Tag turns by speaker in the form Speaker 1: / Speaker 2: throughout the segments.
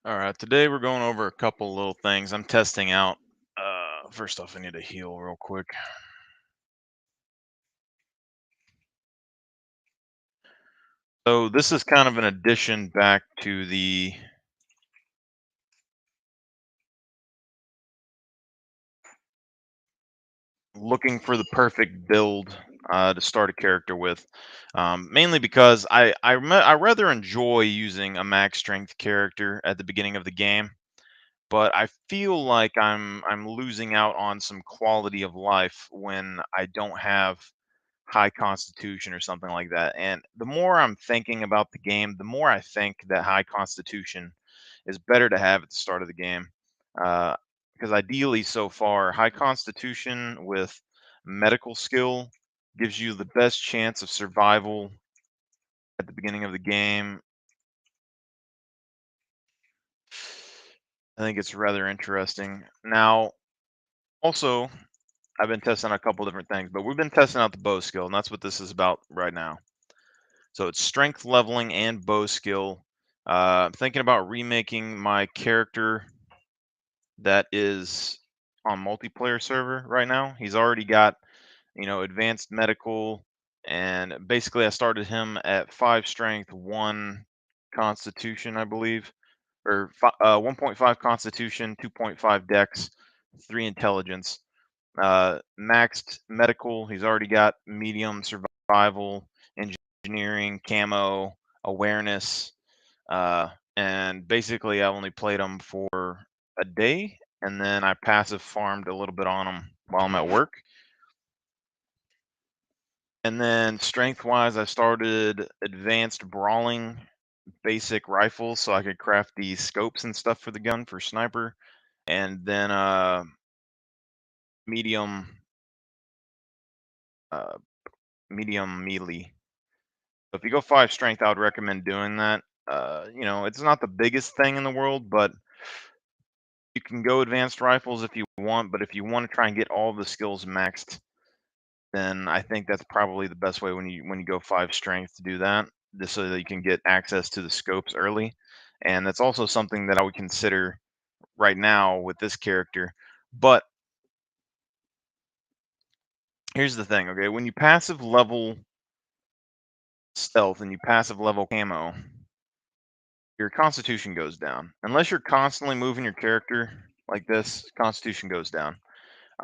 Speaker 1: All right, today we're going over a couple little things I'm testing out. First off, I need to heal real quick. So this is kind of an addition back to the looking for the perfect build to start a character with. Mainly because I rather enjoy using a max strength character at the beginning of the game, but I feel like I'm losing out on some quality of life when I don't have high constitution or something like that. And the more I'm thinking about the game, the more I think that high constitution is better to have at the start of the game. Uh, because ideally, so far, high constitution with medical skill gives you the best chance of survival at the beginning of the game. I think it's rather interesting. Now, also, I've been testing a couple different things, but we've been testing out the bow skill, and that's what this is about right now. So it's strength leveling and bow skill. I'm thinking about remaking my character that is on multiplayer server right now. He's already got, advanced medical, and basically I started him at 5 strength, 1 constitution, I believe, or 1.5 constitution, 2.5 dex, 3 intelligence, maxed medical. He's already got medium survival, engineering, camo, awareness, and basically I only played him for a day, and then I passive farmed a little bit on him while I'm at work. And then strength wise, I started advanced brawling basic rifles so I could craft these scopes and stuff for the gun for sniper, and then medium uh, medium melee. So if you go 5 strength, I would recommend doing that. It's not the biggest thing in the world, but you can go advanced rifles if you want. But if you want to try and get all the skills maxed, then I think that's probably the best way when you go 5 strength to do that, just so that you can get access to the scopes early. And that's also something that I would consider right now with this character. But here's the thing, okay? When you passive level stealth and you passive level camo, your constitution goes down. Unless you're constantly moving your character like this, constitution goes down.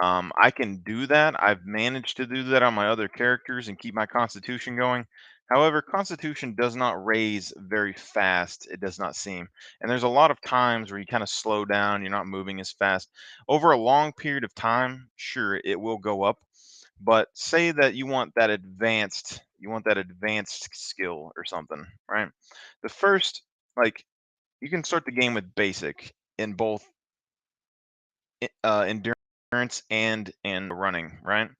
Speaker 1: I can do that. I've managed to do that on my other characters and keep my constitution going. However, constitution does not raise very fast, it does not seem. And there's a lot of times where you kind of slow down, you're not moving as fast. Over a long period of time, sure, it will go up. But say that you want that advanced skill or something, right? The first, like, you can start the game with basic in both endurance and running, right?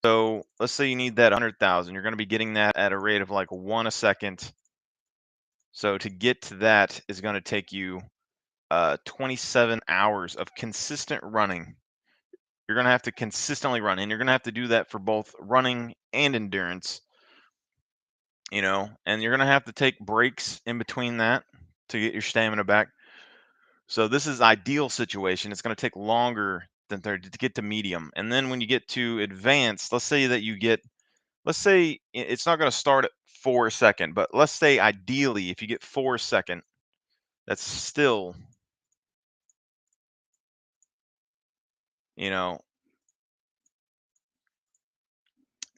Speaker 1: So let's say you need that 100,000. You're going to be getting that at a rate of like 1 a second. So to get to that is going to take you 27 hours of consistent running. You're going to have to consistently run, and you're going to have to do that for both running and endurance. And you're going to have to take breaks in between that to get your stamina back. So this is ideal situation. It's going to take longer than 30 to get to medium. And then when you get to advanced, let's say it's not going to start at 4 a second, but let's say ideally if you get 4 a second, that's still, you know,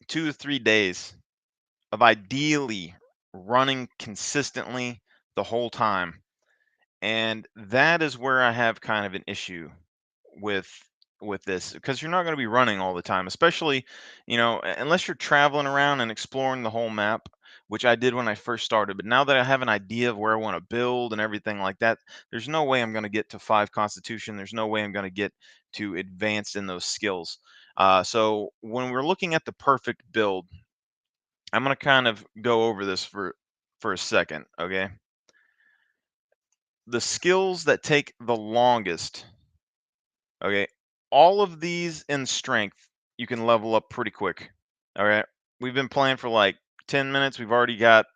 Speaker 1: 2 to 3 days of ideally running consistently the whole time. And that is where I have kind of an issue with with this, because you're not going to be running all the time, especially, unless you're traveling around and exploring the whole map, which I did when I first started. But now that I have an idea of where I want to build and everything like that, there's no way I'm going to get to 5 constitution. There's no way I'm going to get to advanced in those skills. So when we're looking at the perfect build, I'm going to kind of go over this for a second. Okay, the skills that take the longest. Okay. All of these in strength, you can level up pretty quick. All right. We've been playing for like 10 minutes. We've already got,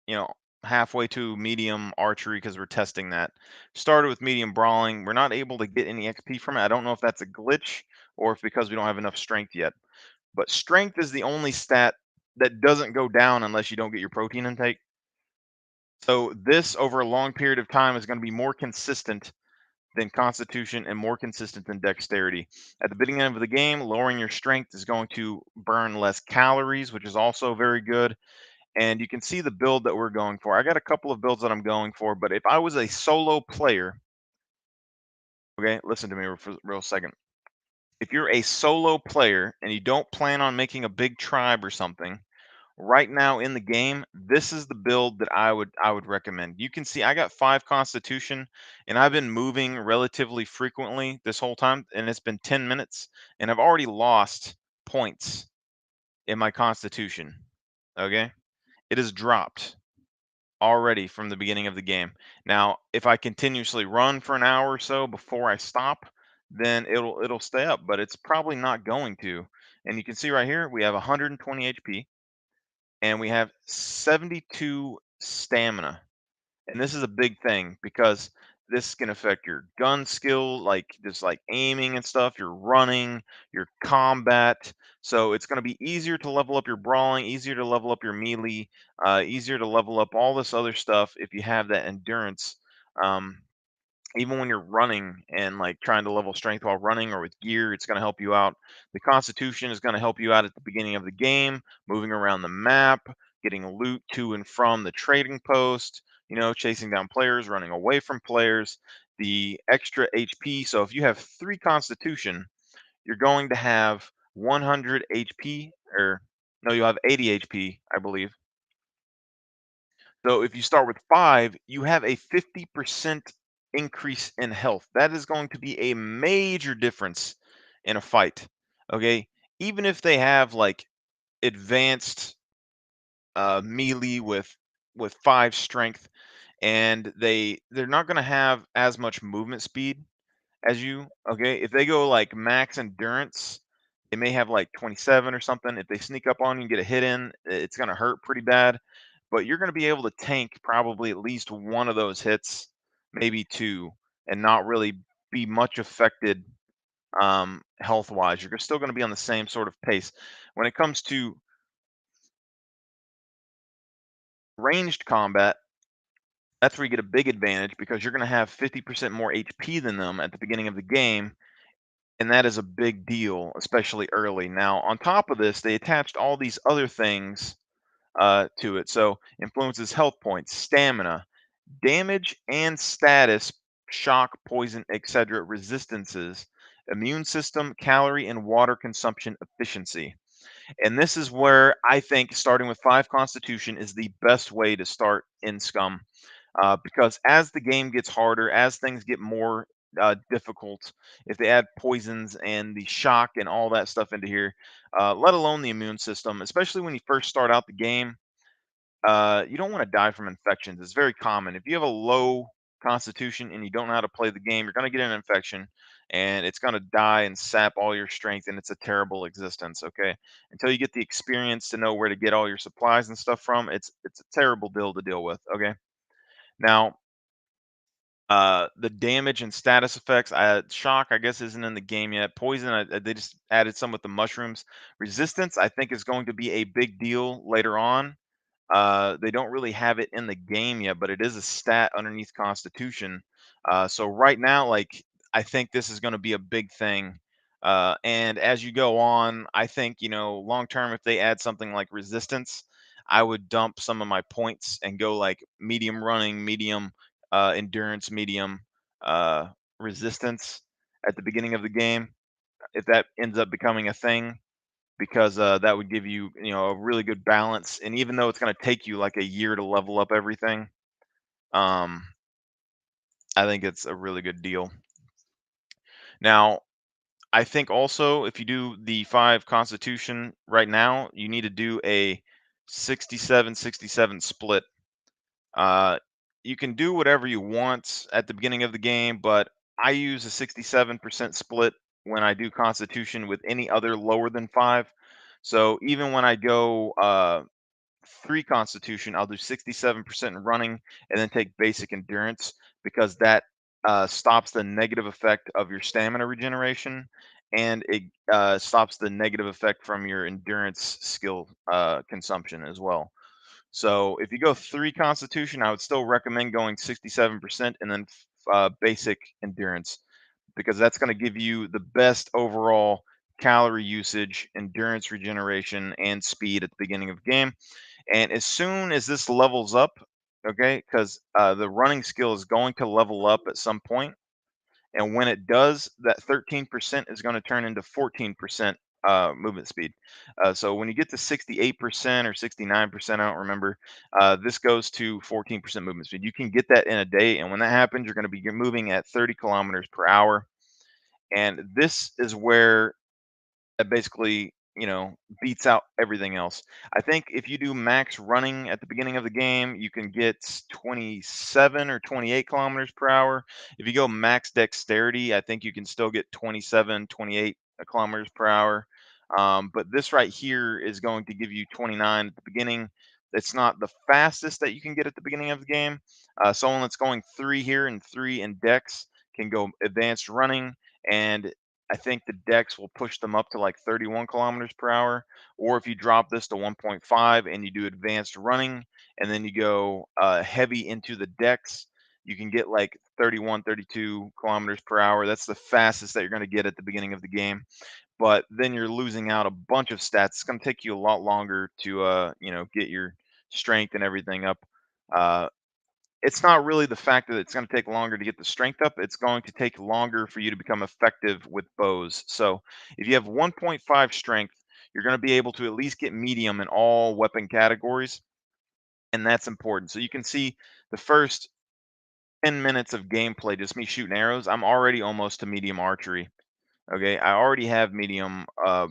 Speaker 1: you know, halfway to medium archery because we're testing that. Started with medium brawling. We're not able to get any XP from it. I don't know if that's a glitch or if because we don't have enough strength yet. But strength is the only stat that doesn't go down unless you don't get your protein intake. So this over a long period of time is going to be more consistent than constitution and more consistent than dexterity. At the beginning of the game, lowering your strength is going to burn less calories, which is also very good. And you can see the build that we're going for. I got a couple of builds that I'm going for, but if I was a solo player, okay, listen to me for a real second. If you're a solo player and you don't plan on making a big tribe or something, right now in the game, this is the build that I would recommend. You can see I got 5 constitution and I've been moving relatively frequently this whole time and it's been 10 minutes and I've already lost points in my constitution. Okay? It has dropped already from the beginning of the game. Now, if I continuously run for an hour or so before I stop, then it'll stay up, but it's probably not going to. And you can see right here we have 120 HP and we have 72 stamina. And this is a big thing because this can affect your gun skill, like just like aiming and stuff, your running, your combat. So it's going to be easier to level up your brawling, easier to level up your melee, easier to level up all this other stuff if you have that endurance. Um, Even when you're running and like trying to level strength while running or with gear, it's going to help you out. The constitution is going to help you out at the beginning of the game, moving around the map, getting loot to and from the trading post, chasing down players, running away from players, the extra HP. So if you have 3 constitution, you're going to have 100 HP, or no, you'll have 80 HP, I believe. So if you start with 5, you have a 50% increase in health. That is going to be a major difference in a fight. Okay. Even if they have like advanced melee with 5 strength and they're not going to have as much movement speed as you. Okay. If they go like max endurance, they may have like 27 or something. If they sneak up on you and get a hit in, it's going to hurt pretty bad. But you're going to be able to tank probably at least one of those hits, maybe 2, and not really be much affected health wise. You're still going to be on the same sort of pace. When it comes to ranged combat, that's where you get a big advantage because you're going to have 50% more HP than them at the beginning of the game. And that is a big deal, especially early. Now, on top of this, they attached all these other things to it. So, influences health points, stamina, damage and status, shock, poison, etc., resistances, immune system, calorie and water consumption efficiency. And this is where I think starting with 5 constitution is the best way to start in Scum, because as the game gets harder, as things get more difficult, if they add poisons and the shock and all that stuff into here, let alone the immune system, especially when you first start out the game, you don't want to die from infections. It's very common. If you have a low constitution and you don't know how to play the game, you're going to get an infection and it's going to die and sap all your strength. And it's a terrible existence. Okay. Until you get the experience to know where to get all your supplies and stuff from, it's a terrible deal to deal with. Okay. Now, the damage and status effects, shock, I guess, isn't in the game yet. Poison, they just added some with the mushrooms. Resistance, I think, is going to be a big deal later on. They don't really have it in the game yet, but it is a stat underneath Constitution. So right now, like I think this is going to be a big thing. And as you go on, I think long term, if they add something like resistance, I would dump some of my points and go like medium running, medium endurance, medium uh, resistance at the beginning of the game. If that ends up becoming a thing, because that would give you, a really good balance. And even though it's going to take you like a year to level up everything, um, I think it's a really good deal. Now, I think also if you do the 5 Constitution right now, you need to do a 67-67 split. Uh, you can do whatever you want at the beginning of the game, but I use a 67% split when I do Constitution with any other lower than 5. So even when I go 3 constitution, I'll do 67% in running and then take basic endurance because that stops the negative effect of your stamina regeneration and it stops the negative effect from your endurance skill consumption as well. So if you go 3 constitution, I would still recommend going 67% and then basic endurance because that's going to give you the best overall calorie usage, endurance regeneration, and speed at the beginning of the game. And as soon as this levels up, okay, because the running skill is going to level up at some point, and when it does, that 13% is going to turn into 14% movement speed. So when you get to 68% or 69%, I don't remember, this goes to 14% movement speed. You can get that in a day, and when that happens, you're going to be moving at 30 kilometers per hour. And this is where that basically, beats out everything else. I think if you do max running at the beginning of the game, you can get 27 or 28 kilometers per hour. If you go max dexterity, I think you can still get 27, 28 kilometers per hour. But this right here is going to give you 29 at the beginning. It's not the fastest that you can get at the beginning of the game. Someone that's going 3 here and 3 in dex can go advanced running, and I think the decks will push them up to like 31 kilometers per hour. Or if you drop this to 1.5 and you do advanced running and then you go heavy into the decks, you can get like 31, 32 kilometers per hour. That's the fastest that you're going to get at the beginning of the game. But then you're losing out a bunch of stats. It's going to take you a lot longer to, get your strength and everything up. Uh, it's not really the fact that it's going to take longer to get the strength up. It's going to take longer for you to become effective with bows. So if you have 1.5 strength, you're going to be able to at least get medium in all weapon categories. And that's important. So you can see the first 10 minutes of gameplay, just me shooting arrows, I'm already almost to medium archery. Okay, I already have medium uh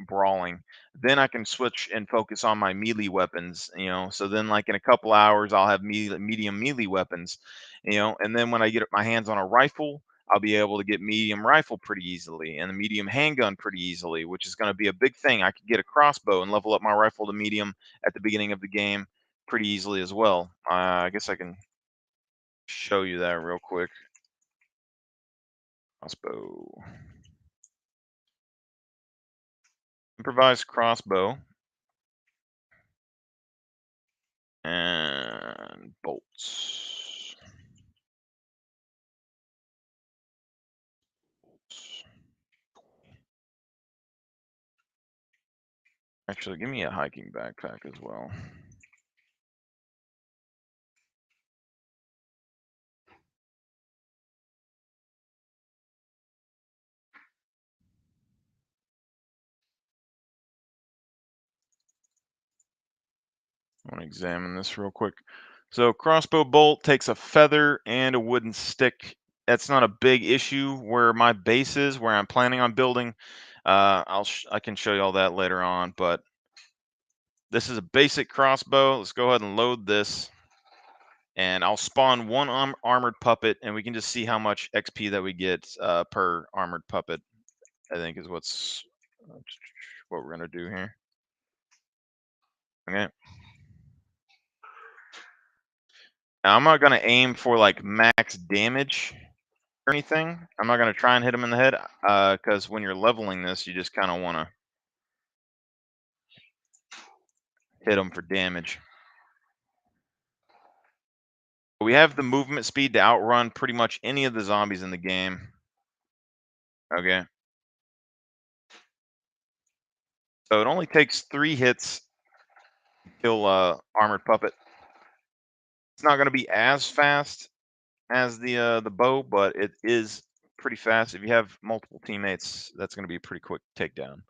Speaker 1: brawling. Then I can switch and focus on my melee weapons, So then like in a couple hours I'll have medium melee weapons, and then when I get my hands on a rifle, I'll be able to get medium rifle pretty easily and a medium handgun pretty easily, which is going to be a big thing. I could get a crossbow and level up my rifle to medium at the beginning of the game pretty easily as well. I guess I can show you that real quick. Crossbow. Improvised crossbow and bolts. Actually, give me a hiking backpack as well. I want to examine this real quick. So, crossbow bolt takes a feather and a wooden stick. That's not a big issue where my base is, where I'm planning on building. I can show you all that later on, but this is a basic crossbow. Let's go ahead and load this, and I'll spawn one armored puppet, and we can just see how much XP that we get per armored puppet. I think is what we're gonna do here. Okay. Now, I'm not gonna aim for like max damage or anything. I'm not gonna try and hit him in the head, because when you're leveling this, you just kind of want to hit him for damage. We have the movement speed to outrun pretty much any of the zombies in the game. Okay, so it only takes 3 hits to kill armored puppet. It's not gonna be as fast as the bow, but it is pretty fast. If you have multiple teammates, that's gonna be a pretty quick takedown.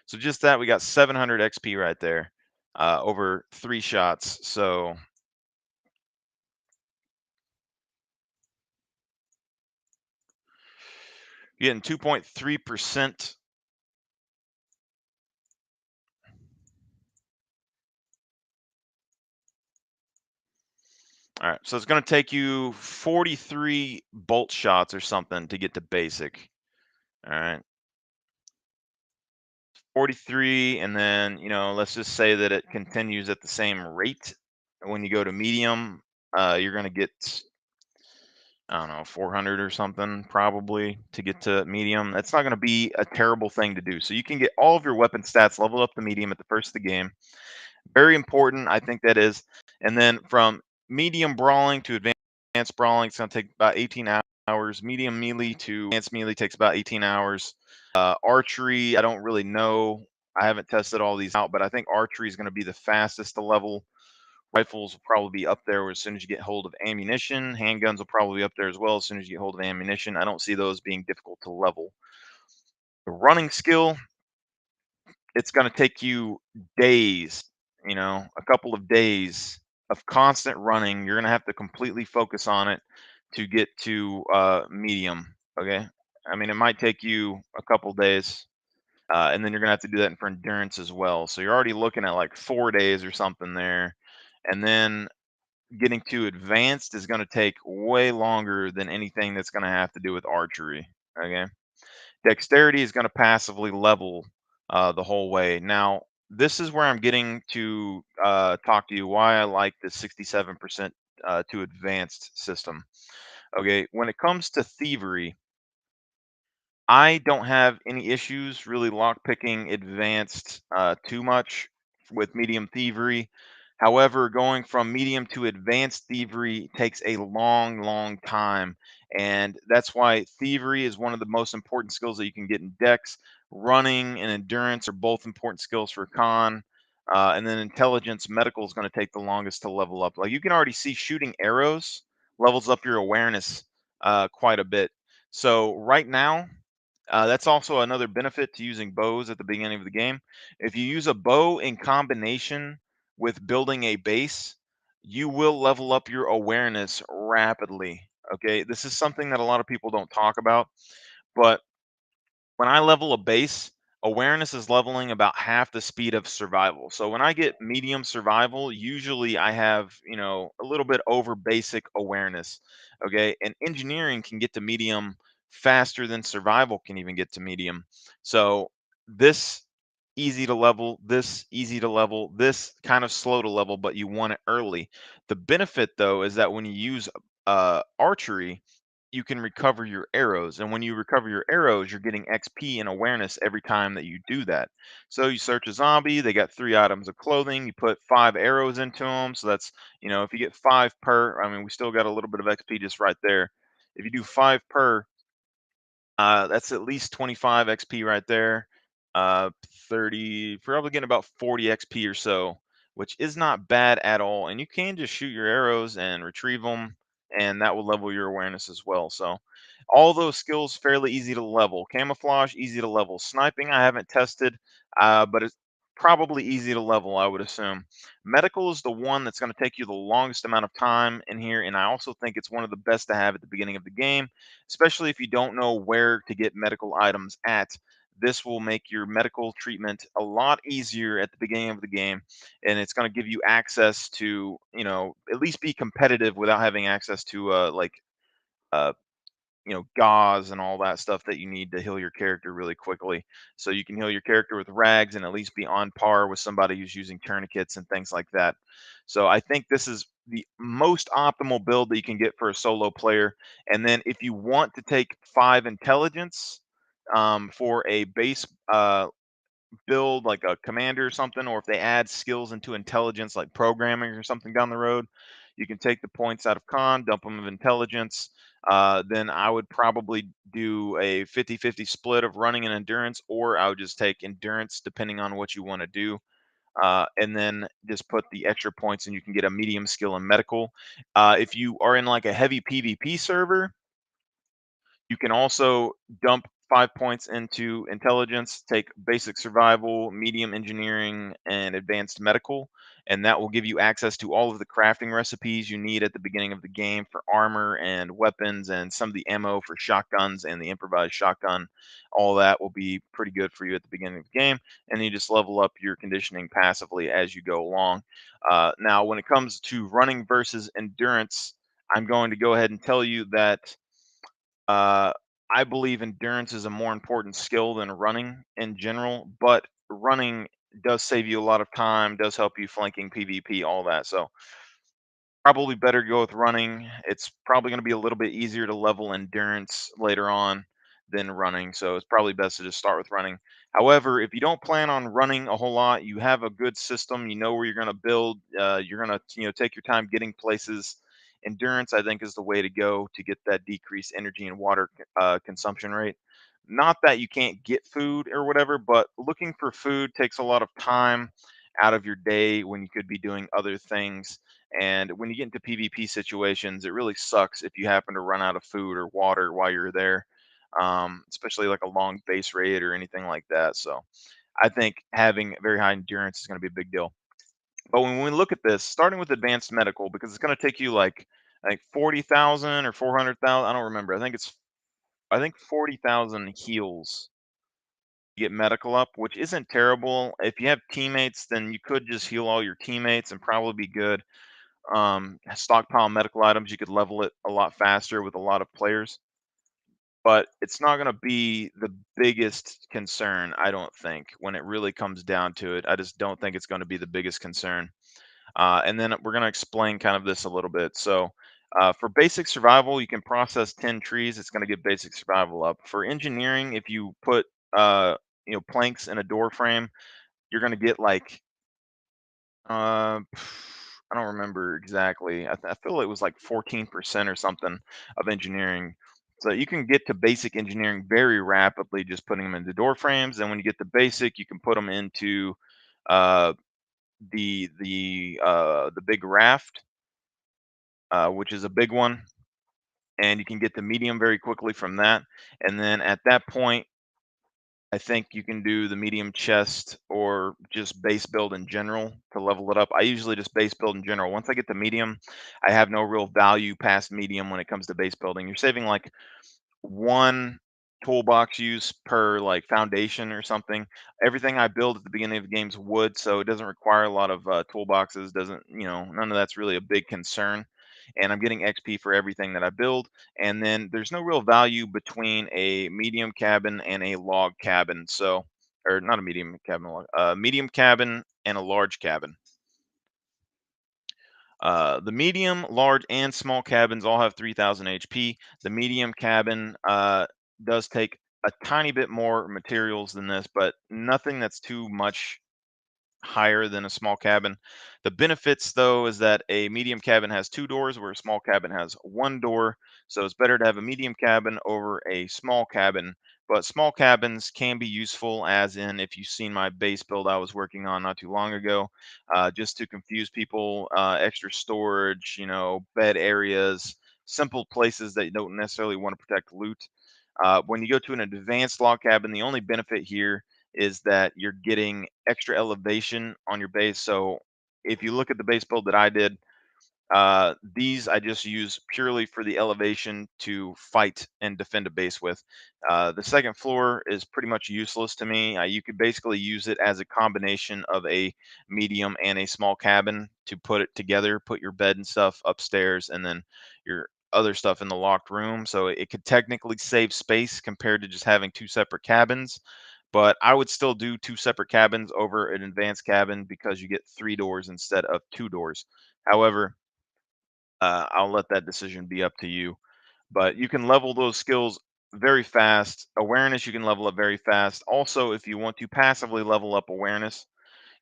Speaker 1: So just that, we got 700 XP right there, over 3 shots. So you're getting 2.3%. All right, so it's going to take you 43 bolt shots or something to get to basic. All right, 43, and then, let's just say that it continues at the same rate. When you go to medium, you're going to get, I don't know, 400 or something probably to get to medium. That's not going to be a terrible thing to do. So you can get all of your weapon stats leveled up to medium at the first of the game. Very important, I think that is. And then from medium brawling to advanced brawling, it's going to take about 18 hours. Medium melee to advanced melee takes about 18 hours. Archery, I don't really know. I haven't tested all these out, but I think archery is going to be the fastest to level. Rifles will probably be up there as soon as you get hold of ammunition. Handguns will probably be up there as well as soon as you get hold of ammunition. I don't see those being difficult to level. The running skill, it's going to take you days, a couple of days of constant running. You're going to have to completely focus on it to get to medium. Okay. I mean, it might take you a couple days, and then you're going to have to do that for endurance as well. So you're already looking at like 4 days or something there. And then getting to advanced is going to take way longer than anything that's going to have to do with archery. Okay. Dexterity is going to passively level the whole way. Now, this is where I'm getting to talk to you why I like the 67% to advanced system. Okay, when it comes to thievery, I don't have any issues really lockpicking advanced too much with medium thievery. However, going from medium to advanced thievery takes a long, long time. And that's why thievery is one of the most important skills that you can get in Dex. Running and endurance are both important skills for con. And then intelligence, medical is going to take the longest to level up. Like you can already see shooting arrows levels up your awareness quite a bit. So right now, that's also another benefit to using bows at the beginning of the game. If you use a bow in combination with building a base, you will level up your awareness rapidly. Okay, this is something that a lot of people don't talk about, but when I level a base, awareness is leveling about half the speed of survival. So when I get medium survival, usually I have, a little bit over basic awareness. Okay. And engineering can get to medium faster than survival can even get to medium. So this easy to level, this easy to level, this kind of slow to level, but you want it early. The benefit though is that when you use archery, you can recover your arrows. And when you recover your arrows, you're getting XP and awareness every time that you do that. So you search a zombie, they got 3 items of clothing, you put 5 arrows into them. So that's, if you get 5 per, I mean, we still got a little bit of XP just right there. If you do 5 per, that's at least 25 XP right there. 30, probably getting about 40 XP or so, which is not bad at all. And you can just shoot your arrows and retrieve them, and that will level your awareness as well. So, all those skills fairly easy to level. Camouflage, easy to level. Sniping, I haven't tested, but it's probably easy to level, I would assume. Medical is the one that's going to take you the longest amount of time in here, and I also think it's one of the best to have at the beginning of the game, especially if you don't know where to get medical items at. This will make your medical treatment a lot easier at the beginning of the game, and it's going to give you access to, at least be competitive without having access to uh, gauze and all that stuff that you need to heal your character really quickly. So you can heal your character with rags and at least be on par with somebody who's using tourniquets and things like that. So I think this is the most optimal build that you can get for a solo player. And then if you want to take 5 intelligence for a base build like a commander or something, or if they add skills into intelligence like programming or something down the road, you can take the points out of con, dump them of intelligence. Then I would probably do a 50-50 split of running and endurance, or I would just take endurance depending on what you want to do. And then just put the extra points and you can get a medium skill in medical. If you are in like a heavy PvP server, you can also dump 5 points into intelligence, take basic survival, medium engineering, and advanced medical, and that will give you access to all of the crafting recipes you need at the beginning of the game for armor and weapons and some of the ammo for shotguns and the improvised shotgun. All that will be pretty good for you at the beginning of the game, and you just level up your conditioning passively as you go along. Now, when it comes to running versus endurance, I'm going to go ahead and tell you that uh, I believe endurance is a more important skill than running in general, but running does save you a lot of time, does help you flanking PvP, all that. So probably better to go with running. It's probably going to be a little bit easier to level endurance later on than running, so it's probably best to just start with running. However, if you don't plan on running a whole lot, you have a good system, you know where you're going to build, you're going to take your time getting places. Endurance, I think, is the way to go to get that decreased energy and water consumption rate. Not that you can't get food or whatever, but looking for food takes a lot of time out of your day when you could be doing other things, and when you get into PvP situations, it really sucks if you happen to run out of food or water while you're there, especially like a long base raid or anything like that. So I think having very high endurance is going to be a big deal. But when we look at this, starting with advanced medical, because it's going to take you like I think 40,000 or 400,000. I don't remember. I think 40,000 heals to get medical up, which isn't terrible. If you have teammates, then you could just heal all your teammates and probably be good. Stockpile medical items, you could level it a lot faster with a lot of players, but it's not going to be the biggest concern, I don't think, when it really comes down to it. I just don't think it's going to be the biggest concern. And then we're going to explain kind of this a little bit. So, for basic survival, you can process 10 trees. It's going to get basic survival up. For engineering, if you put planks in a door frame, you're going to get like Uh, I don't remember exactly. I feel it was like 14% or something of engineering. So you can get to basic engineering very rapidly just putting them into door frames. And when you get to basic, you can put them into uh, the big raft, which is a big one, and you can get to medium very quickly from that. And then at that point, I think you can do the medium chest or just base build in general to level it up. I usually just base build in general. Once I get to medium, I have no real value past medium when it comes to base building. You're saving like one toolbox use per like foundation or something. Everything I build at the beginning of the game's wood, so it doesn't require a lot of toolboxes. Doesn't none of that's really a big concern. And I'm getting XP for everything that I build. And then there's no real value between a medium cabin and a log cabin. So, or not a medium cabin, medium cabin and a large cabin. The medium, large, and small cabins all have 3,000 HP. The medium cabin does take a tiny bit more materials than this, but nothing that's too much higher than a small cabin. The benefits, though, is that a medium cabin has two doors, where a small cabin has one door. So it's better to have a medium cabin over a small cabin. But small cabins can be useful, as in if you've seen my base build I was working on not too long ago, just to confuse people, extra storage, bed areas, simple places that you don't necessarily want to protect loot. When you go to an advanced log cabin, the only benefit here is that you're getting extra elevation on your base. So if you look at the base build that I did, these I just use purely for the elevation to fight and defend a base with. The second floor is pretty much useless to me. You could basically use it as a combination of a medium and a small cabin to put it together, put your bed and stuff upstairs, and then your other stuff in the locked room. So it could technically save space compared to just having two separate cabins. But I would still do two separate cabins over an advanced cabin because you get three doors instead of two doors. However, I'll let that decision be up to you. But you can level those skills very fast. Awareness, you can level up very fast. Also, if you want to passively level up awareness,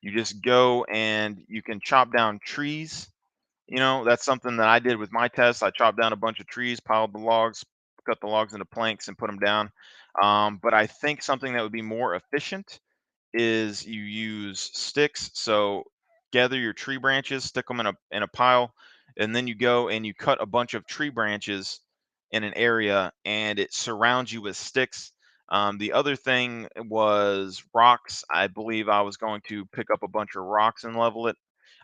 Speaker 1: you just go and you can chop down trees. That's something that I did with my tests. I chopped down a bunch of trees, piled the logs, cut the logs into planks, and put them down. But I think something that would be more efficient is you use sticks. So gather your tree branches, stick them in a pile, and then you go and you cut a bunch of tree branches in an area, and it surrounds you with sticks. The other thing was rocks. I believe I was going to pick up a bunch of rocks and level it.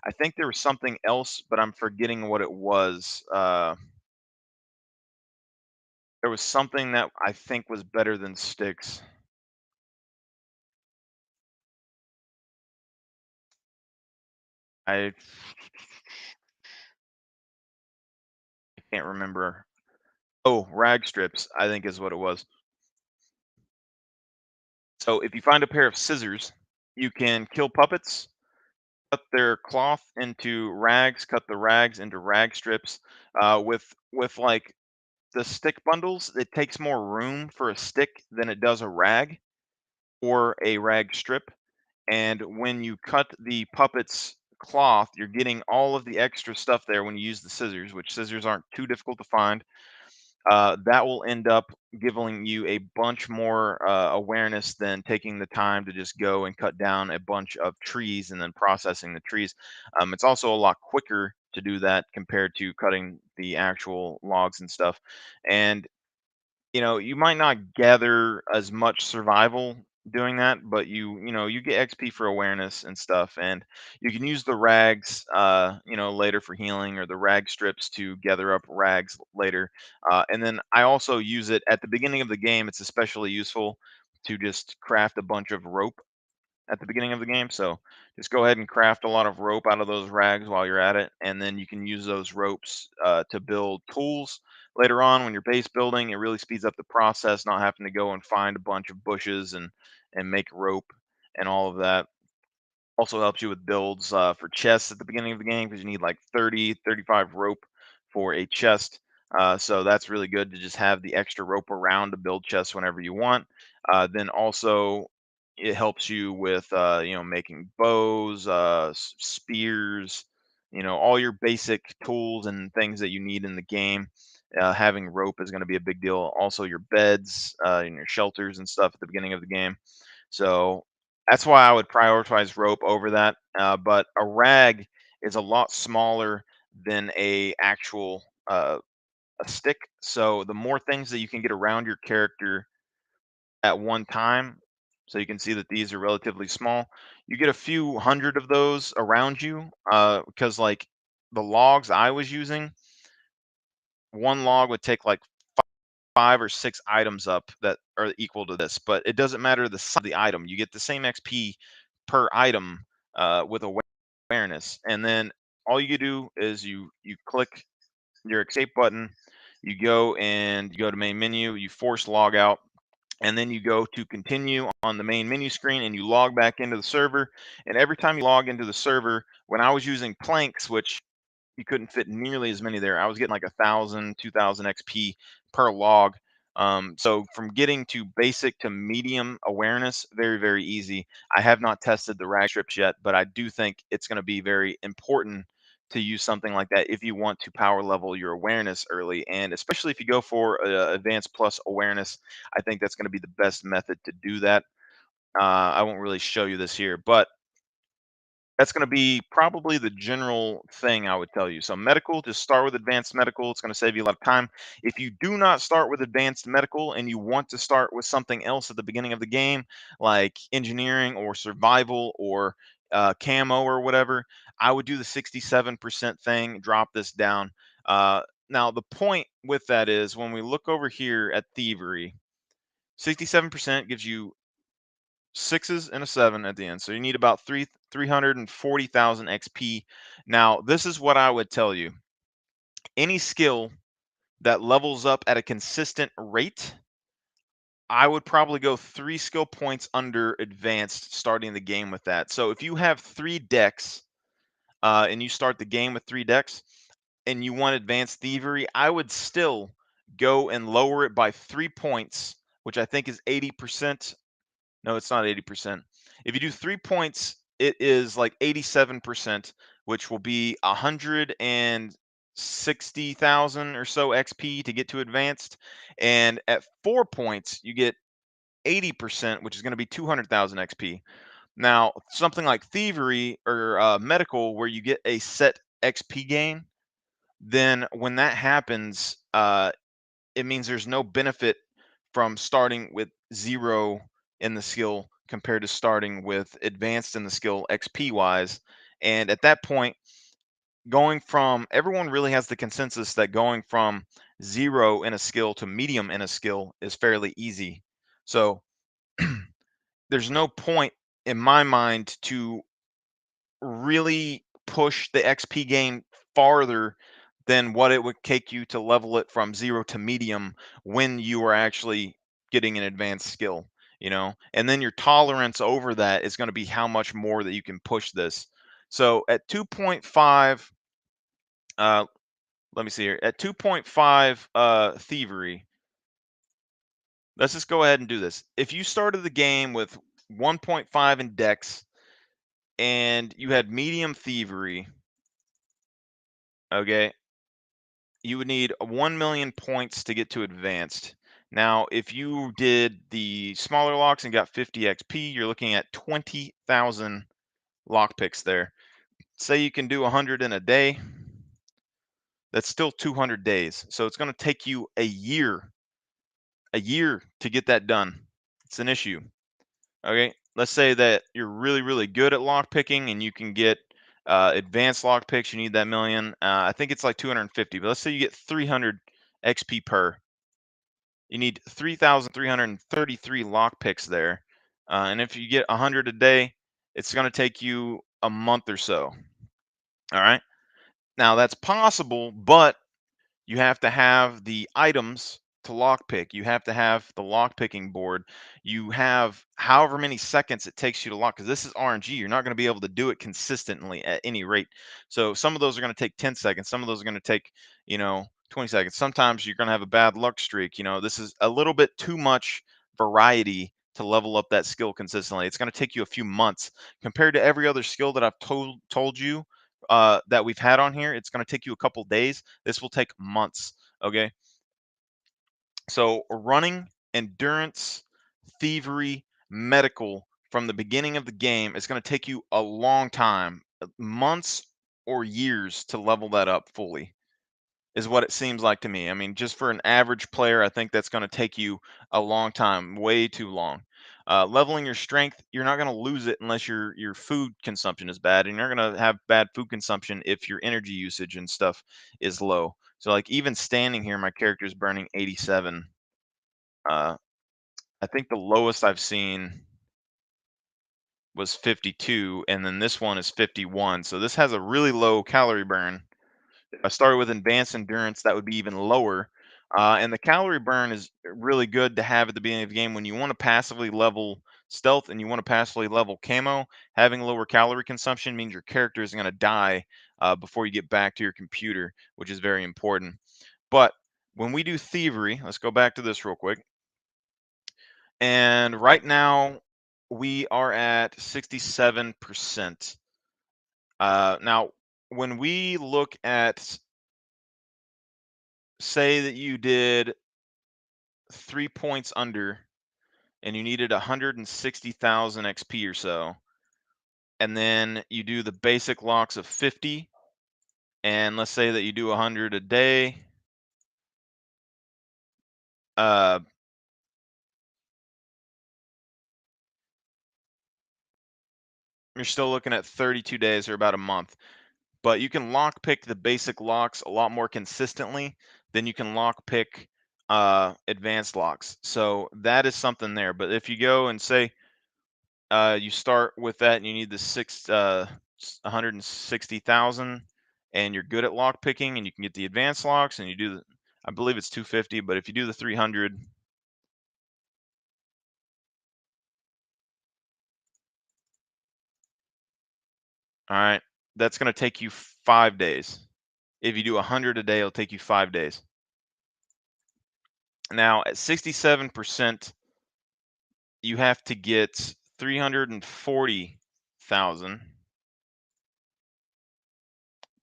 Speaker 1: I think there was something else, but I'm forgetting what it was. There was something that I think was better than sticks. I can't remember. Oh, rag strips, I think is what it was. So if you find a pair of scissors, You can kill puppets, cut their cloth into rags, cut the rags into rag strips. With like the stick bundles, it takes more room for a stick than it does a rag or a rag strip. And when you cut the puppet's cloth, you're getting all of the extra stuff there when you use the scissors, which scissors aren't too difficult to find. That will end up giving you a bunch more awareness than taking the time to just go and cut down a bunch of trees and then processing the trees. It's also a lot quicker to do that compared to cutting the actual logs and stuff. And you might not gather as much survival doing that, but you get XP for awareness and stuff, and you can use the rags, later for healing, or the rag strips to gather up rags later. And then I also use it at the beginning of the game. It's especially useful to just craft a bunch of rope at the beginning of the game. So just go ahead and craft a lot of rope out of those rags while you're at it, and then you can use those ropes to build tools later on when you're base building. It really speeds up the process, not having to go and find a bunch of bushes and make rope and all of that. Also helps you with builds for chests at the beginning of the game, because you need like 30, 35 rope for a chest. So that's really good to just have the extra rope around to build chests whenever you want. Then also it helps you with making bows, spears, all your basic tools and things that you need in the game. Having rope is going to be a big deal. Also your beds and your shelters and stuff at the beginning of the game. So that's why I would prioritize rope over that. But a rag is a lot smaller than a stick. So the more things that you can get around your character at one time, so you can see that these are relatively small. You get a few hundred of those around you, because like the logs I was using, one log would take like 5 or 6 items up that are equal to this, but it doesn't matter the size of the item. You get the same XP per item with awareness, and then all you do is you click your escape button, you go to main menu, you force log out, and then you go to continue on the main menu screen and you log back into the server. And every time you log into the server, when I was using planks, which you couldn't fit nearly as many there. I was getting like 1,000, 2,000 XP per log. So from getting to basic to medium awareness, very, very easy. I have not tested the rag strips yet, but I do think it's going to be very important to use something like that if you want to power level your awareness early. And especially if you go for advanced plus awareness, I think that's going to be the best method to do that. I won't really show you this here, but that's going to be probably the general thing I would tell you. So medical, just start with advanced medical. It's going to save you a lot of time. If you do not start with advanced medical and you want to start with something else at the beginning of the game, like engineering or survival or camo or whatever, I would do the 67% thing, drop this down. Now, the point with that is when we look over here at thievery, 67% gives you sixes and a seven at the end. So you need about 340,000 XP. Now, this is what I would tell you. Any skill that levels up at a consistent rate, I would probably go 3 skill points under advanced starting the game with that. So if you have 3 decks and you start the game with 3 decks and you want advanced thievery, I would still go and lower it by 3 points, which I think is 80%. No, it's not 80%. If you do 3 points, it is like 87%, which will be 160,000 or so XP to get to advanced. And at 4 points, you get 80%, which is going to be 200,000 XP. Now, something like thievery or medical, where you get a set XP gain, then when that happens, it means there's no benefit from starting with 0 in the skill compared to starting with advanced in the skill XP wise. And at that point, going from everyone really has the consensus that going from 0 in a skill to medium in a skill is fairly easy. So there's no point in my mind to really push the XP gain farther than what it would take you to level it from 0 to medium when you are actually getting an advanced skill. and then your tolerance over that is going to be how much more that you can push this. So at 2.5, uh, let me see here. At 2.5 thievery, let's just go ahead and do this. If you started the game with 1.5 in dex and you had medium thievery, okay, you would need 1 million points to get to advanced. Now, if you did the smaller locks and got 50 XP, you're looking at 20,000 lockpicks there. Say you can do 100 in a day, that's still 200 days. So it's going to take you a year to get that done. It's an issue. Okay, let's say that you're really, really good at lock picking and you can get advanced lock picks. You need that million. I think it's like 250, but let's say you get 300 XP per. You need 3,333 lock picks there. And if you get 100 a day, it's going to take you a month or so. All right. Now that's possible, but you have to have the items to lockpick. You have to have the lockpicking board. You have however many seconds it takes you to lock, because this is RNG. You're not going to be able to do it consistently at any rate. So some of those are going to take 10 seconds. Some of those are going to take, 20 seconds. Sometimes you're going to have a bad luck streak. This is a little bit too much variety to level up that skill consistently. It's going to take you a few months compared to every other skill that I've told you that we've had on here. It's going to take you a couple days. This will take months. Okay. So running, endurance, thievery, medical from the beginning of the game is going to take you a long time, months or years to level that up fully is what it seems like to me. I mean, just for an average player, I think that's going to take you a long time, way too long. Leveling your strength, you're not going to lose it unless your food consumption is bad, and you're going to have bad food consumption if your energy usage and stuff is low. So, like even standing here, my character is burning 87. Uh, I think the lowest I've seen was 52, and then this one is 51. So this has a really low calorie burn. If I started with advanced endurance, that would be even lower. And the calorie burn is really good to have at the beginning of the game when you want to passively level stealth and you want to passively level camo. Having lower calorie consumption means your character isn't going to die before you get back to your computer, which is very important. But when we do thievery, let's go back to this real quick. And right now, we are at 67%. Now, when we look at, say that you did 3 points under and you needed 160,000 XP or so, and then you do the basic locks of 50, and let's say that you do 100 a day, uh, you're still looking at 32 days or about a month. But you can lock pick the basic locks a lot more consistently than you can lock pick advanced locks. So that is something there. But if you go and say you start with that and you need the 160,000 and you're good at lock picking and you can get the advanced locks and you do the, I believe it's 250, but if you do the 300, all right, that's going to take you 5 days. If you do 100 a day, it'll take you 5 days. Now at 67%, you have to get 340,000.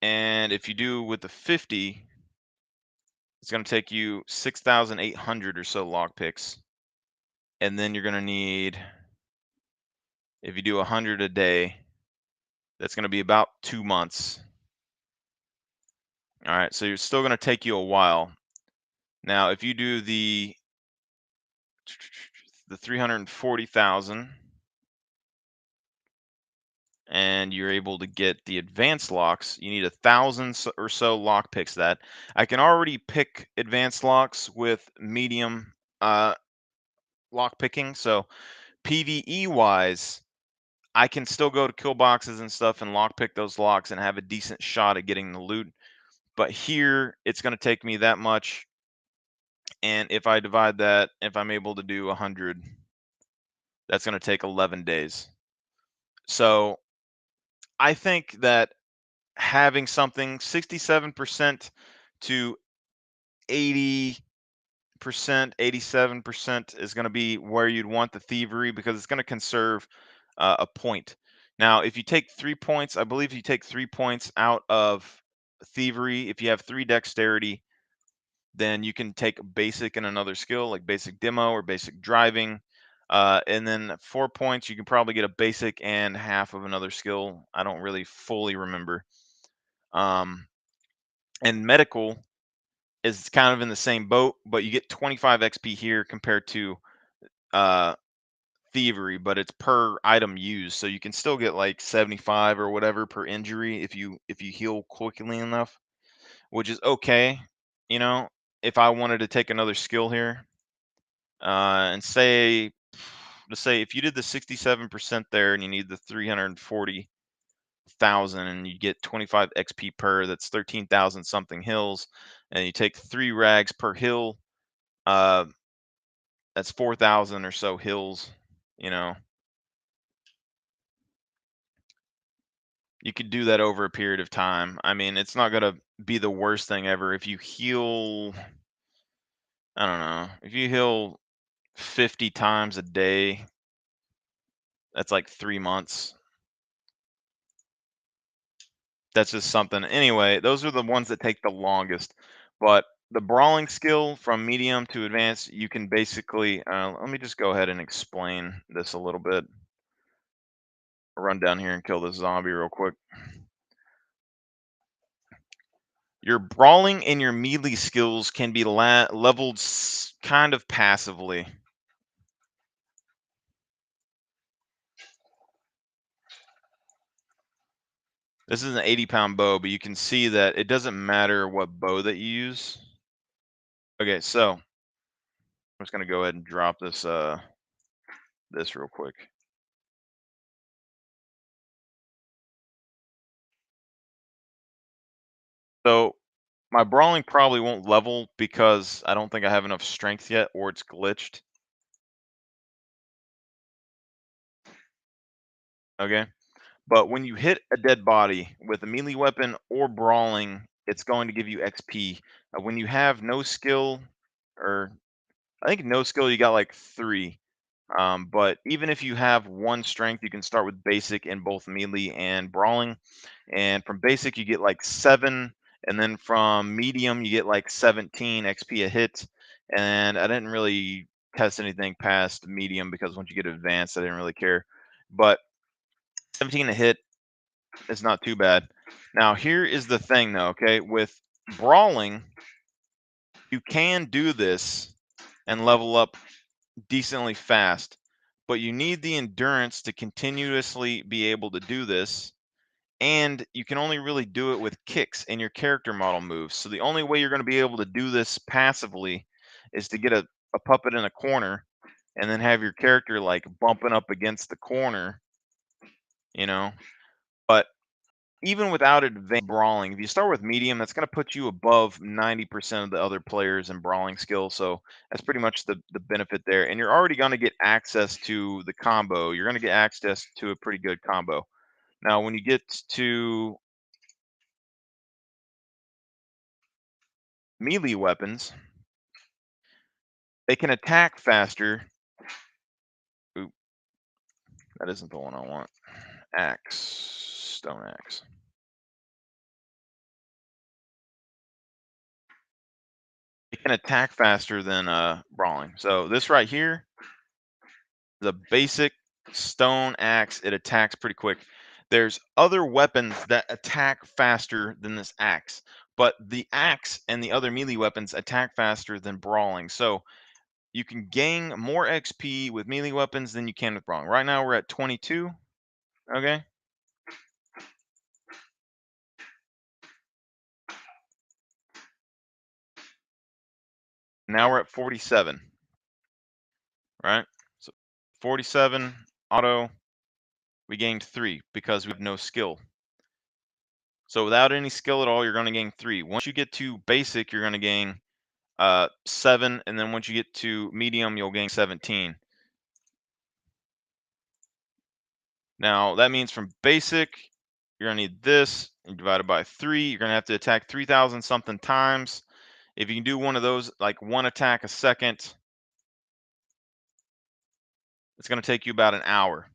Speaker 1: And if you do with the 50, it's going to take you 6,800 or so lock picks. And then you're going to need, if you do 100 a day, that's going to be about 2 months. All right, so you're still going to take you a while. Now, if you do the 340,000 and you're able to get the advanced locks, you need 1,000 or so lock picks. That I can already pick advanced locks with medium lock picking. So PVE wise, I can still go to kill boxes and stuff and lock pick those locks and have a decent shot at getting the loot. But here it's going to take me that much. And if I divide that, if I'm able to do 100, That's going to take 11 days. So I think that having something 67% to 80%, 87% is going to be where you'd want the thievery because it's going to conserve a point. Now, if you take 3 points, I believe you take 3 points out of thievery. If you have three dexterity, then you can take basic and another skill like basic demo or basic driving. And then 4 points, you can probably get a basic and half of another skill. I don't really fully remember. Um, and medical is kind of in the same boat, but you get 25 XP here compared to uh, thievery, but it's per item used, so you can still get like 75 or whatever per injury if you heal quickly enough, which is okay. You know, if I wanted to take another skill here, and say, let's say if you did the 67% there and you need the 340,000 and you get 25 XP per, that's 13,000 something hills, and you take 3 rags per hill, uh, that's 4,000 or so hills. You know, you could do that over a period of time. I mean, it's not gonna be the worst thing ever if you heal. I don't know if you heal 50 times a day. That's like 3 months. That's just something. Anyway, those are the ones that take the longest. But the brawling skill from medium to advanced, you can basically. Let me just go ahead and explain this a little bit. I'll run down here and kill this zombie real quick. Your brawling and your melee skills can be leveled kind of passively. This is an 80-pound bow, but you can see that it doesn't matter what bow that you use. Okay, so I'm just gonna go ahead and drop this real quick. So my brawling probably won't level because I don't think I have enough strength yet, or it's glitched. Okay, but when you hit a dead body with a melee weapon or brawling, it's going to give you XP. When you have no skill, or I think no skill, you got like 3. But even if you have 1 strength, you can start with basic in both melee and brawling. And from basic, you get like 7. And then from medium, you get like 17 XP a hit. And I didn't really test anything past medium because once you get advanced, I didn't really care. But 17 a hit is not too bad. Now, here is the thing though, okay? With brawling, you can do this and level up decently fast, but you need the endurance to continuously be able to do this. And you can only really do it with kicks and your character model moves. So the only way you're going to be able to do this passively is to get a puppet in a corner and then have your character like bumping up against the corner, you know. But even without advanced brawling, if you start with medium, that's going to put you above 90% of the other players in brawling skill. So that's pretty much the benefit there. And you're already going to get access to the combo. You're going to get access to a pretty good combo. Now, when you get to melee weapons, they can attack faster. Oop, that isn't the one I want. Axe, stone axe. It can attack faster than brawling. So this right here, the basic stone axe, it attacks pretty quick. There's other weapons that attack faster than this axe, but the axe and the other melee weapons attack faster than brawling. So you can gain more XP with melee weapons than you can with brawling. Right now we're at 22. Okay. Now we're at 47. Right. So 47 auto. We gained 3 because we have no skill. So without any skill at all, you're going to gain 3. Once you get to basic, you're going to gain 7, and then once you get to medium, you'll gain 17. Now that means from basic, you're gonna need this and divided by 3. You're gonna have to attack 3,000 something times. If you can do one of those, like one attack a second, it's gonna take you about an hour.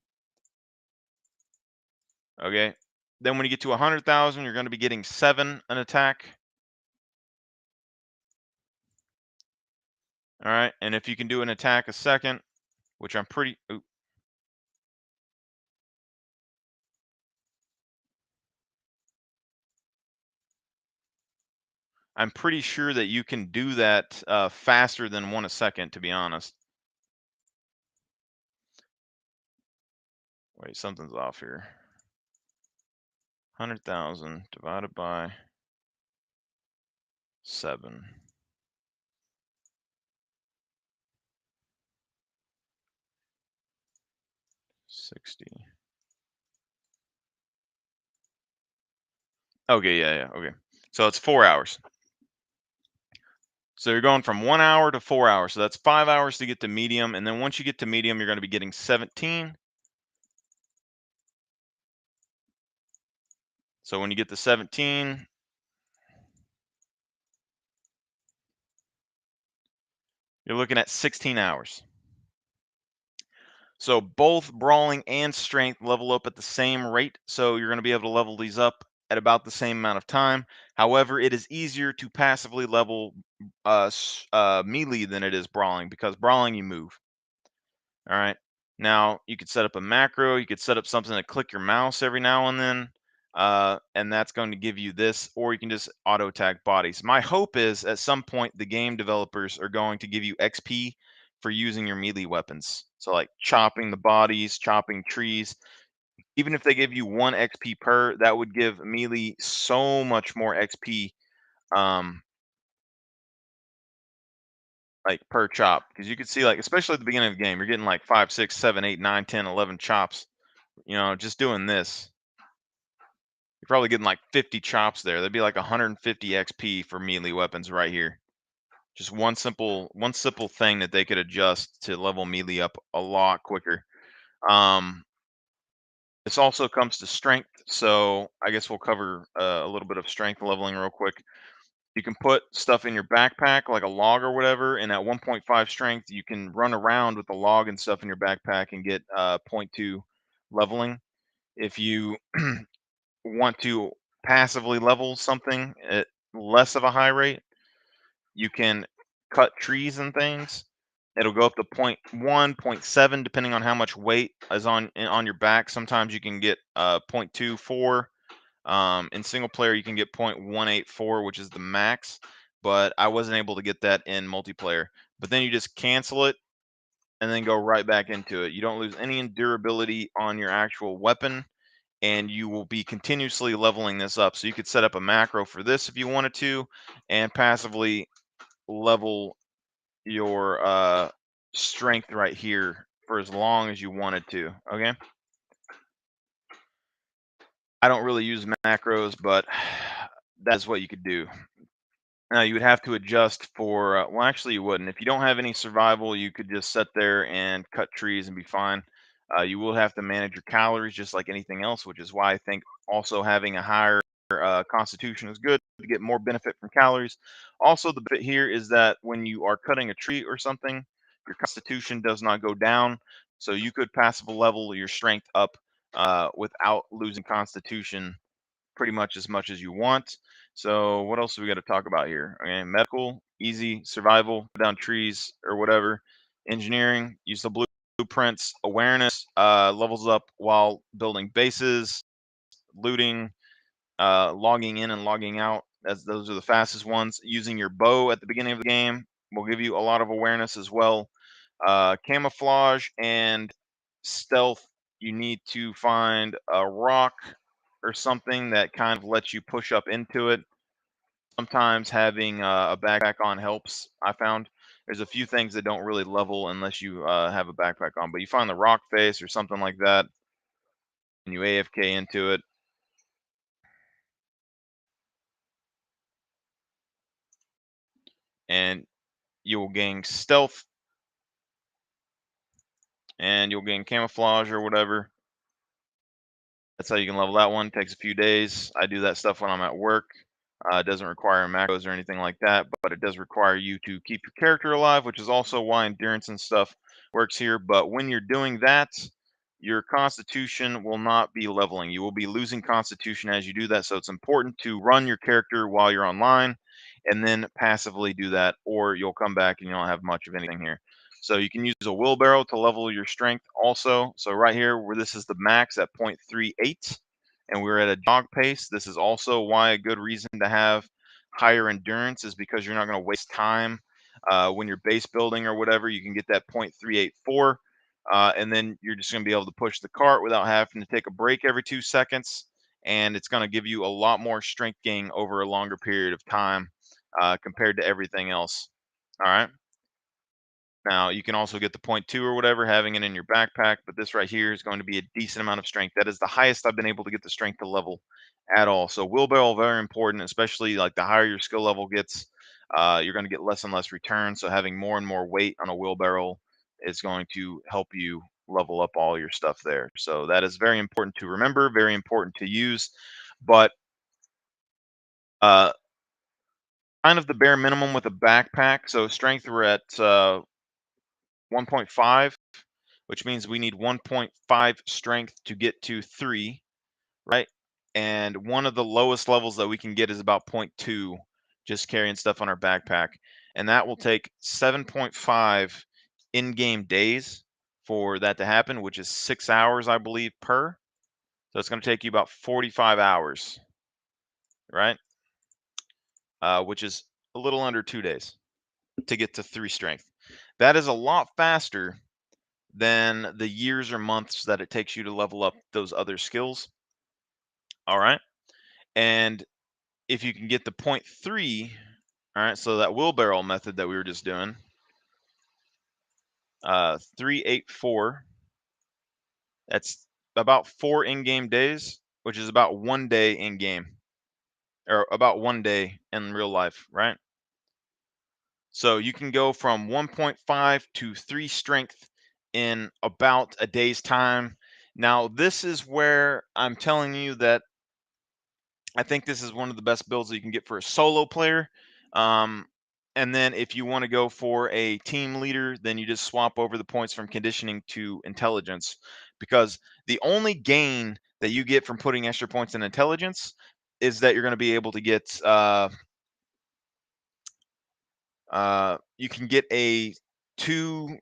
Speaker 1: Okay. Then when you get to 100,000, you're gonna be getting 7 an attack. All right. And if you can do an attack a second, which I'm pretty sure that you can do that faster than one a second, to be honest. Wait, something's off here. 100,000 divided by 7. 60. Okay, yeah. Okay. So it's 4 hours. So you're going from 1 hour to 4 hours. So that's 5 hours to get to medium. And then once you get to medium, you're going to be getting 17. So when you get to 17, you're looking at 16 hours. So both brawling and strength level up at the same rate. So you're going to be able to level these up at about the same amount of time. However, it is easier to passively level melee than it is brawling, because brawling you move. All right. Now you could set up a macro. You could set up something to click your mouse every now and then, and that's going to give you this. Or you can just auto attack bodies. My hope is at some point the game developers are going to give you XP for using your melee weapons. So like chopping the bodies, chopping trees. Even if they give you 1 XP per, that would give melee so much more XP. Um, like per chop, because you could see, like, especially at the beginning of the game, you're getting like 5, 6, 7, 8, 9, 10, 11 chops. Just doing this, you're probably getting like 50 chops there. That'd be like 150 XP for melee weapons right here. Just one simple thing that they could adjust to level melee up a lot quicker. Um, this also comes to strength, so I guess we'll cover a little bit of strength leveling real quick. You can put stuff in your backpack, like a log or whatever, and at 1.5 strength, you can run around with the log and stuff in your backpack and get zero point 0.2 leveling. If you want to passively level something at less of a high rate, you can cut trees and things. It'll go up to point 0.1, point 0.7, depending on how much weight is on your back. Sometimes you can get 0.24. In single player, you can get 0.184, which is the max, but I wasn't able to get that in multiplayer. But then you just cancel it and then go right back into it. You don't lose any durability on your actual weapon, and you will be continuously leveling this up. So you could set up a macro for this if you wanted to, and passively level your strength right here for as long as you wanted to. Okay. I don't really use macros, but that's what you could do. Now you would have to adjust for, well, actually you wouldn't. If you don't have any survival, you could just sit there and cut trees and be fine. You will have to manage your calories just like anything else, which is why I think also having a higher constitution is good to get more benefit from calories. Also, the bit here is that when you are cutting a tree or something, your constitution does not go down. So you could passive level your strength up without losing constitution pretty much as you want. So what else do we got to talk about here? Okay, medical, easy, survival, cut down trees or whatever. Engineering, use the blueprints. Awareness, levels up while building bases. Looting, logging in and logging out. As those are the fastest ones. Using your bow at the beginning of the game will give you a lot of awareness as well. Camouflage and stealth, you need to find a rock or something that kind of lets you push up into it. Sometimes having a backpack on helps. I found there's a few things that don't really level unless you have a backpack on, but you find the rock face or something like that, and you AFK into it, and you will gain stealth and you'll gain camouflage or whatever. That's how you can level that one. Takes a few days. I do that stuff when I'm at work. It doesn't require macros or anything like that, but it does require you to keep your character alive, which is also why endurance and stuff works here. But when you're doing that, your constitution will not be leveling. You will be losing constitution as you do that. So it's important to run your character while you're online and then passively do that, or you'll come back and you don't have much of anything here. So you can use a wheelbarrow to level your strength also. So right here, where this is the max at 0.38, and we're at a jog pace, this is also why a good reason to have higher endurance is because you're not going to waste time when you're base building or whatever. You can get that 0.384, and then you're just going to be able to push the cart without having to take a break every 2 seconds. And it's going to give you a lot more strength gain over a longer period of time compared to everything else. All right. Now, you can also get the point two or whatever, having it in your backpack, but this right here is going to be a decent amount of strength. That is the highest I've been able to get the strength to level at all. So wheelbarrow, very important, especially like the higher your skill level gets, you're going to get less and less return. So having more and more weight on a wheelbarrow is going to help you level up all your stuff there. So that is very important to remember, very important to use, but uh, kind of the bare minimum with a backpack. So strength, we're at 1.5, which means we need 1.5 strength to get to 3, right? And one of the lowest levels that we can get is about zero point 0.2, just carrying stuff on our backpack. And that will take 7.5 in-game days for that to happen, which is 6 hours, I believe, per. So it's going to take you about 45 hours, right? Which is a little under 2 days to get to 3 strength. That is a lot faster than the years or months that it takes you to level up those other skills. All right. And if you can get the 0.3, all right, so that wheelbarrow method that we were just doing, 384, that's about 4 in-game days, which is about 1 day in-game, or about 1 day in real life, right? So you can go from 1.5 to 3 strength in about a day's time. Now, this is where I'm telling you that I think this is one of the best builds that you can get for a solo player. Um, and then if you want to go for a team leader, then you just swap over the points from conditioning to intelligence, because the only gain that you get from putting extra points in intelligence is that you're going to be able to get you can get a two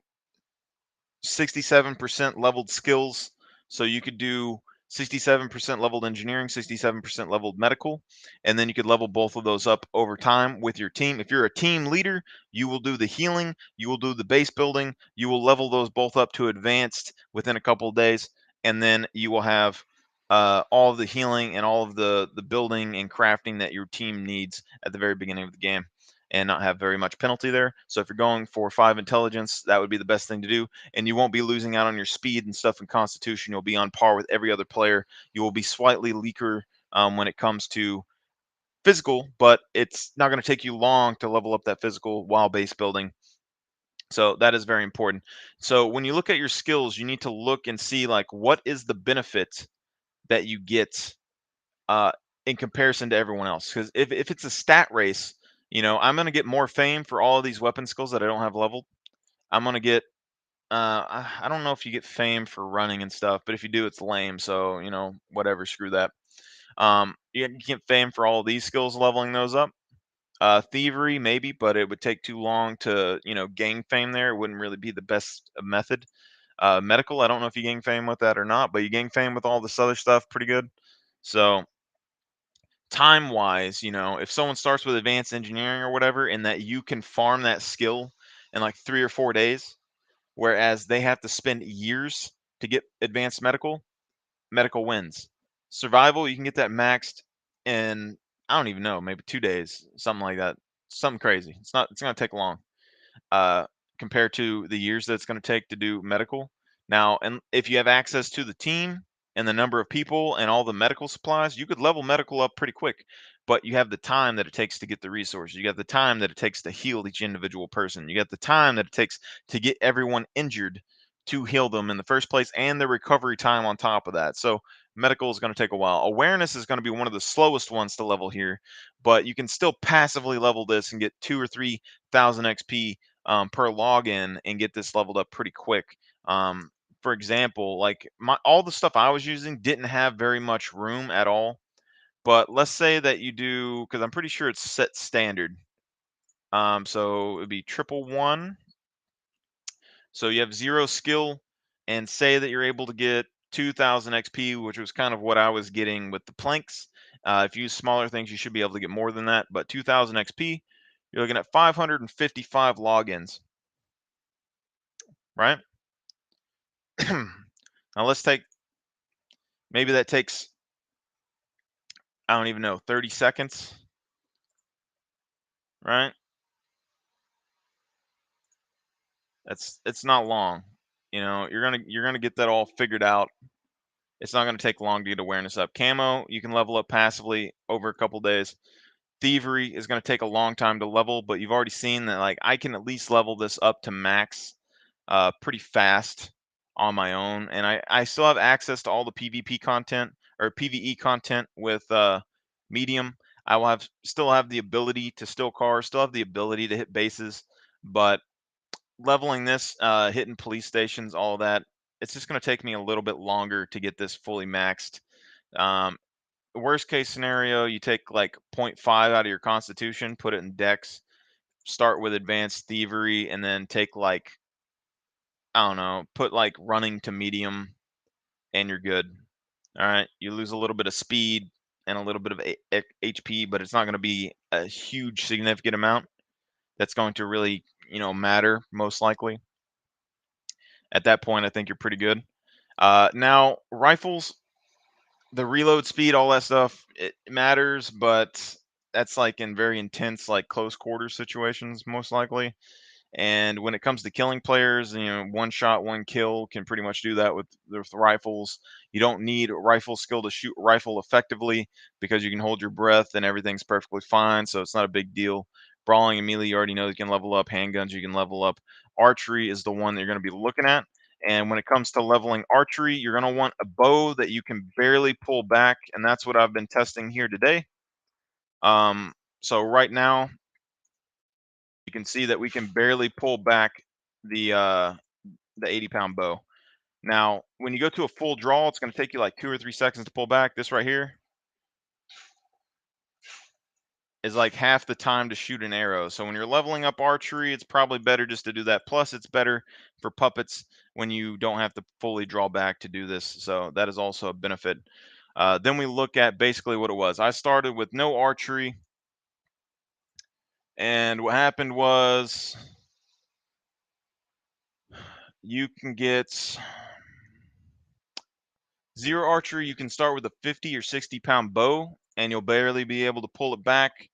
Speaker 1: 67% leveled skills. So you could do 67% leveled engineering, 67% leveled medical, and then you could level both of those up over time with your team. If you're a team leader, you will do the healing, you will do the base building, you will level those both up to advanced within a couple of days, and then you will have all of the healing and all of the building and crafting that your team needs at the very beginning of the game, and not have very much penalty there. So if you're going for 5 intelligence, that would be the best thing to do, and you won't be losing out on your speed and stuff in constitution. You'll be on par with every other player. You will be slightly weaker when it comes to physical, but it's not going to take you long to level up that physical while base building. So that is very important. So when you look at your skills, you need to look and see like what is the benefit that you get uh, in comparison to everyone else. Because if it's a stat race, I'm going to get more fame for all of these weapon skills that I don't have leveled. I'm going to get I don't know if you get fame for running and stuff, but if you do, it's lame. So, whatever, screw that. You get fame for all of these skills, leveling those up. Thievery, maybe, but it would take too long to, gain fame there. It wouldn't really be the best method. Medical, I don't know if you gain fame with that or not, but you gain fame with all this other stuff pretty good. So, time wise, if someone starts with advanced engineering or whatever, and that you can farm that skill in like 3 or 4 days, whereas they have to spend years to get advanced medical wins. Survival, you can get that maxed in, I don't even know, maybe 2 days, something like that, something crazy. It's going to take long uh, compared to the years that it's going to take to do medical. Now, and if you have access to the team and the number of people and all the medical supplies, you could level medical up pretty quick. But you have the time that it takes to get the resources. You got the time that it takes to heal each individual person. You got the time that it takes to get everyone injured to heal them in the first place and the recovery time on top of that. So medical is going to take a while. Awareness is going to be one of the slowest ones to level here, but you can still passively level this and get 2 or 3 thousand XP per login and get this leveled up pretty quick. For example, like all the stuff I was using didn't have very much room at all. But let's say that you do, because I'm pretty sure it's set standard. So it'd be triple one. So you have 0 skill, and say that you're able to get 2,000 XP, which was kind of what I was getting with the planks. If you use smaller things, you should be able to get more than that. But 2,000 XP, you're looking at 555 logins, right? Now let's take, maybe that takes, I don't even know, 30 seconds, right? It's not long. You know, you're gonna get that all figured out. It's not gonna take long to get awareness up. Camo, you can level up passively over a couple days. Thievery is going to take a long time to level, but you've already seen that like I can at least level this up to max pretty fast on my own, and I still have access to all the PvP content or PvE content with medium. I will have still have the ability to steal cars, still have the ability to hit bases, but leveling this, hitting police stations, all of that, it's just going to take me a little bit longer to get this fully maxed. Um, Worst case scenario, you take like zero point 0.5 out of your constitution, put it in dex, start with advanced thievery, and then take like, I don't know, put like running to medium, and you're good. All right. You lose a little bit of speed and a little bit of HP, but it's not going to be a huge significant amount that's going to really, matter most likely. At that point, I think you're pretty good. Now, rifles, the reload speed, all that stuff, it matters, but that's like in very intense, like close quarter situations, most likely. And when it comes to killing players, one shot, one kill can pretty much do that with rifles. You don't need rifle skill to shoot rifle effectively because you can hold your breath and everything's perfectly fine. So it's not a big deal. Brawling and melee, you already know you can level up. Handguns, you can level up. Archery is the one that you're going to be looking at. And when it comes to leveling archery, you're going to want a bow that you can barely pull back. And that's what I've been testing here today. Um, so right now, you can see that we can barely pull back the 80-pound bow. Now, when you go to a full draw, it's going to take you like 2 or 3 seconds to pull back. This right here is like half the time to shoot an arrow. So when you're leveling up archery, it's probably better just to do that. Plus, it's better for puppets when you don't have to fully draw back to do this. So that is also a benefit. Then we look at basically what it was. I started with no archery. And what happened was you can get 0 archery. You can start with a 50 or 60-pound bow, and you'll barely be able to pull it back,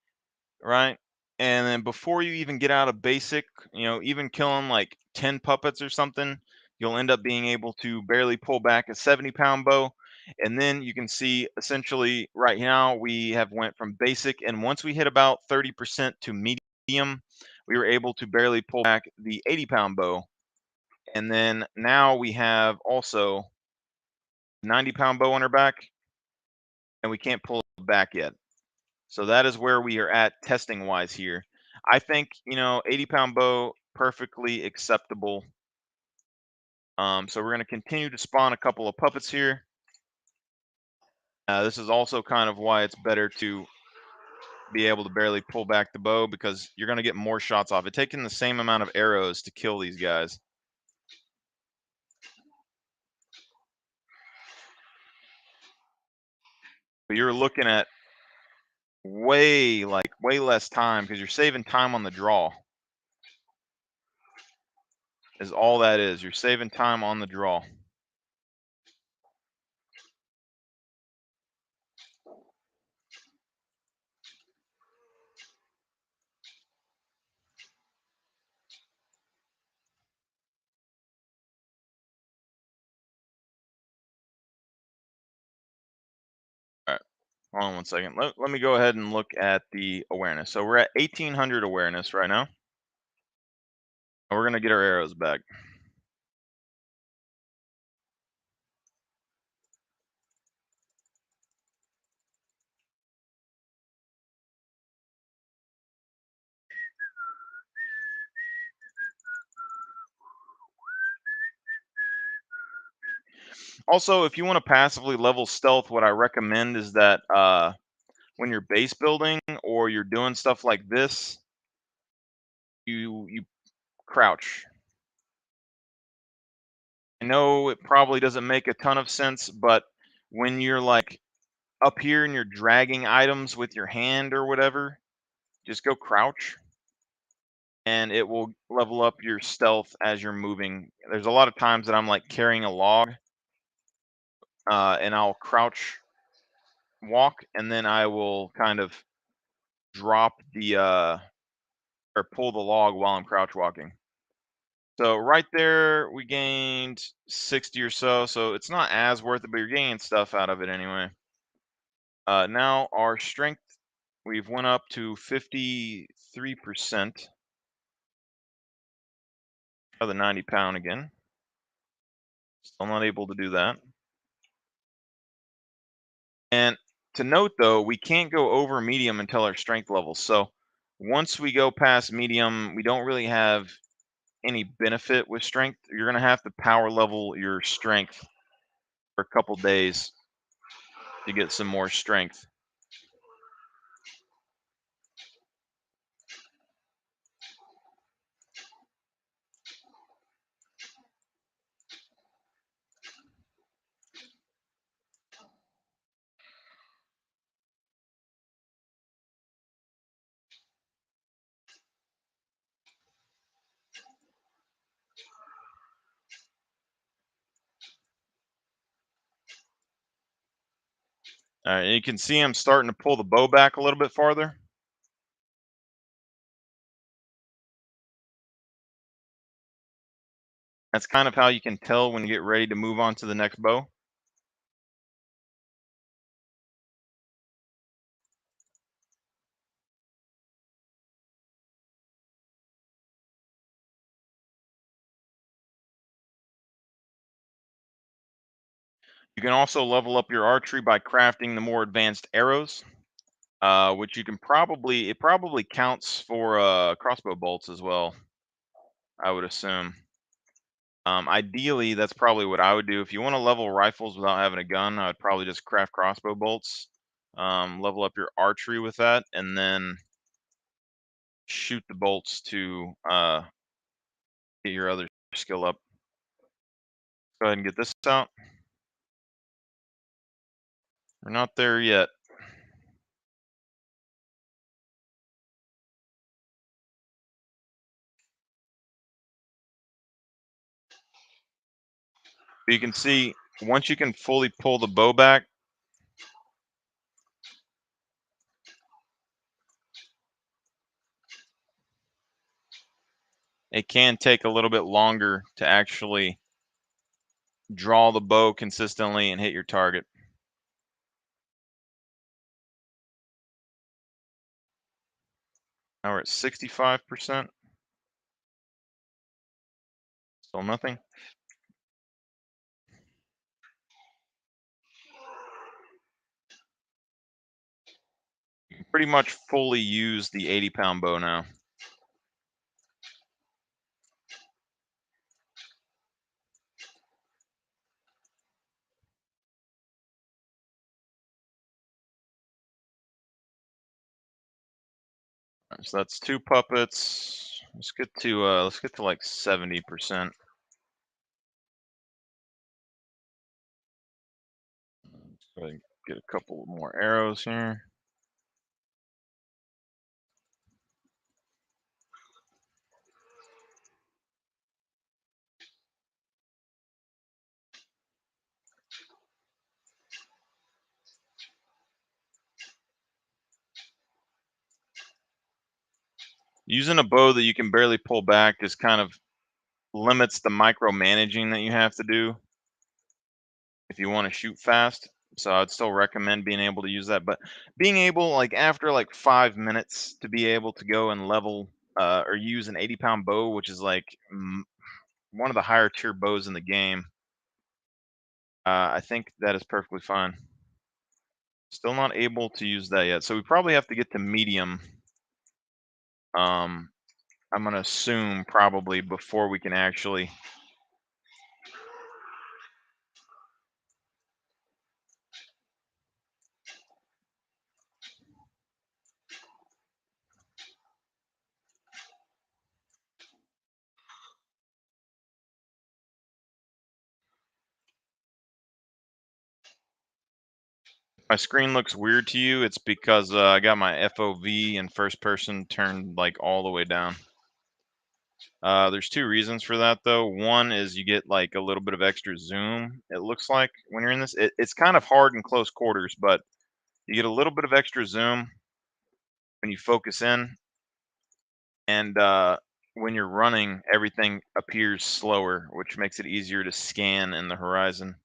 Speaker 1: right? And then before you even get out of basic, even killing like 10 puppets or something, you'll end up being able to barely pull back a 70-pound bow. And then you can see essentially right now we have went from basic, and once we hit about 30% to medium, we were able to barely pull back the 80-pound bow. And then now we have also 90-pound bow on our back, and we can't pull it back yet. So that is where we are at testing wise here. I think, 80-pound bow, perfectly acceptable. So we're going to continue to spawn a couple of puppets here. This is also kind of why it's better to be able to barely pull back the bow, because you're going to get more shots off. It's taking the same amount of arrows to kill these guys. But you're looking at way less time because you're saving time on the draw. Is all that is. You're saving time on the draw. All right. Hold on one second. Let me go ahead and look at the awareness. So we're at 1800 awareness right now. And we're going to get our arrows back. Also, if you want to passively level stealth, what I recommend is that when you're base building or you're doing stuff like this, you crouch. I know it probably doesn't make a ton of sense, but when you're like up here and you're dragging items with your hand or whatever, just go crouch and it will level up your stealth as you're moving. There's a lot of times that I'm like carrying a log, and I'll crouch walk, and then I will kind of drop the or pull the log while I'm crouch walking. So right there, we gained 60 or so. So it's not as worth it, but you're gaining stuff out of it anyway. Now our strength, we've went up to 53% of the 90 pound again. Still not able to do that. And to note though, we can't go over medium until our strength level. So once we go past medium, we don't really have any benefit with strength. You're gonna have to power level your strength for a couple days to get some more strength. All right, and you can see I'm starting to pull the bow back a little bit farther. That's kind of how you can tell when you get ready to move on to the next bow. You can also level up your archery by crafting the more advanced arrows, which you can probably, it probably counts for crossbow bolts as well, I would assume. Ideally, that's probably what I would do. If you want to level rifles without having a gun, I would probably just craft crossbow bolts, level up your archery with that, and then shoot the bolts to get your other skill up. Go ahead and get this out. We're not there yet. But you can see once you can fully pull the bow back, it can take a little bit longer to actually draw the bow consistently and hit your target. Now we're at 65%. Still nothing. You can pretty much fully use the 80-pound bow now. So that's 2 puppets. Let's get to like 70%. Go ahead and get a couple more arrows here. Using a bow that you can barely pull back just kind of limits the micromanaging that you have to do if you want to shoot fast. So I'd still recommend being able to use that. But being able, like after like 5 minutes, to be able to go and level or use an 80-pound bow, which is like one of the higher tier bows in the game, I think that is perfectly fine. Still not able to use that yet. So we probably have to get to medium. I'm going to assume probably before we can actually My screen looks weird to you, it's because I got my FOV and first person turned like all the way down. There's two reasons for that though. One is you get like a little bit of extra zoom. It looks like when you're in this, it's kind of hard in close quarters, but you get a little bit of extra zoom when you focus in, and when you're running, everything appears slower, which makes it easier to scan in the horizon.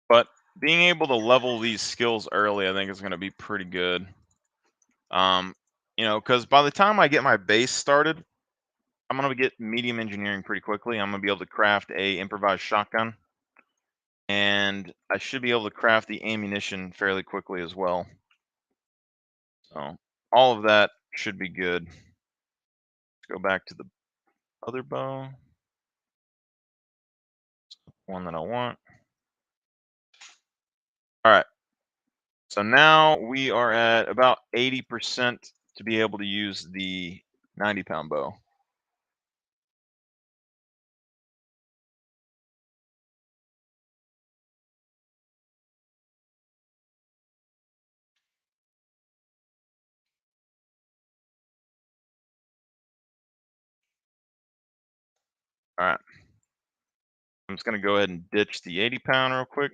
Speaker 1: But being able to level these skills early, I think is going to be pretty good. Um, because by the time I get my base started, I'm gonna get medium engineering pretty quickly. I'm gonna be able to craft a improvised shotgun, and I should be able to craft the ammunition fairly quickly as well. So all of that should be good. Let's go back to the other bow, one that I want. All right. So now we are at about 80% to be able to use the 90-pound bow. All right. I'm just gonna go ahead and ditch the 80-pound real quick.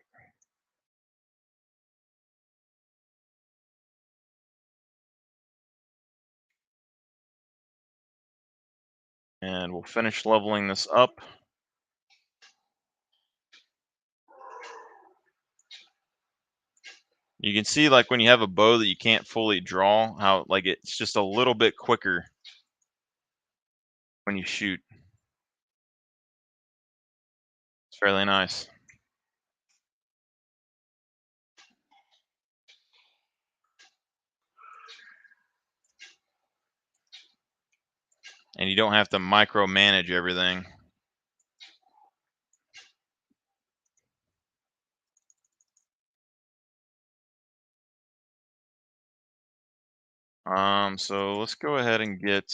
Speaker 1: And we'll finish leveling this up. You can see like when you have a bow that you can't fully draw, how like it's just a little bit quicker when you shoot. It's fairly nice. And you don't have to micromanage everything. So let's go ahead and get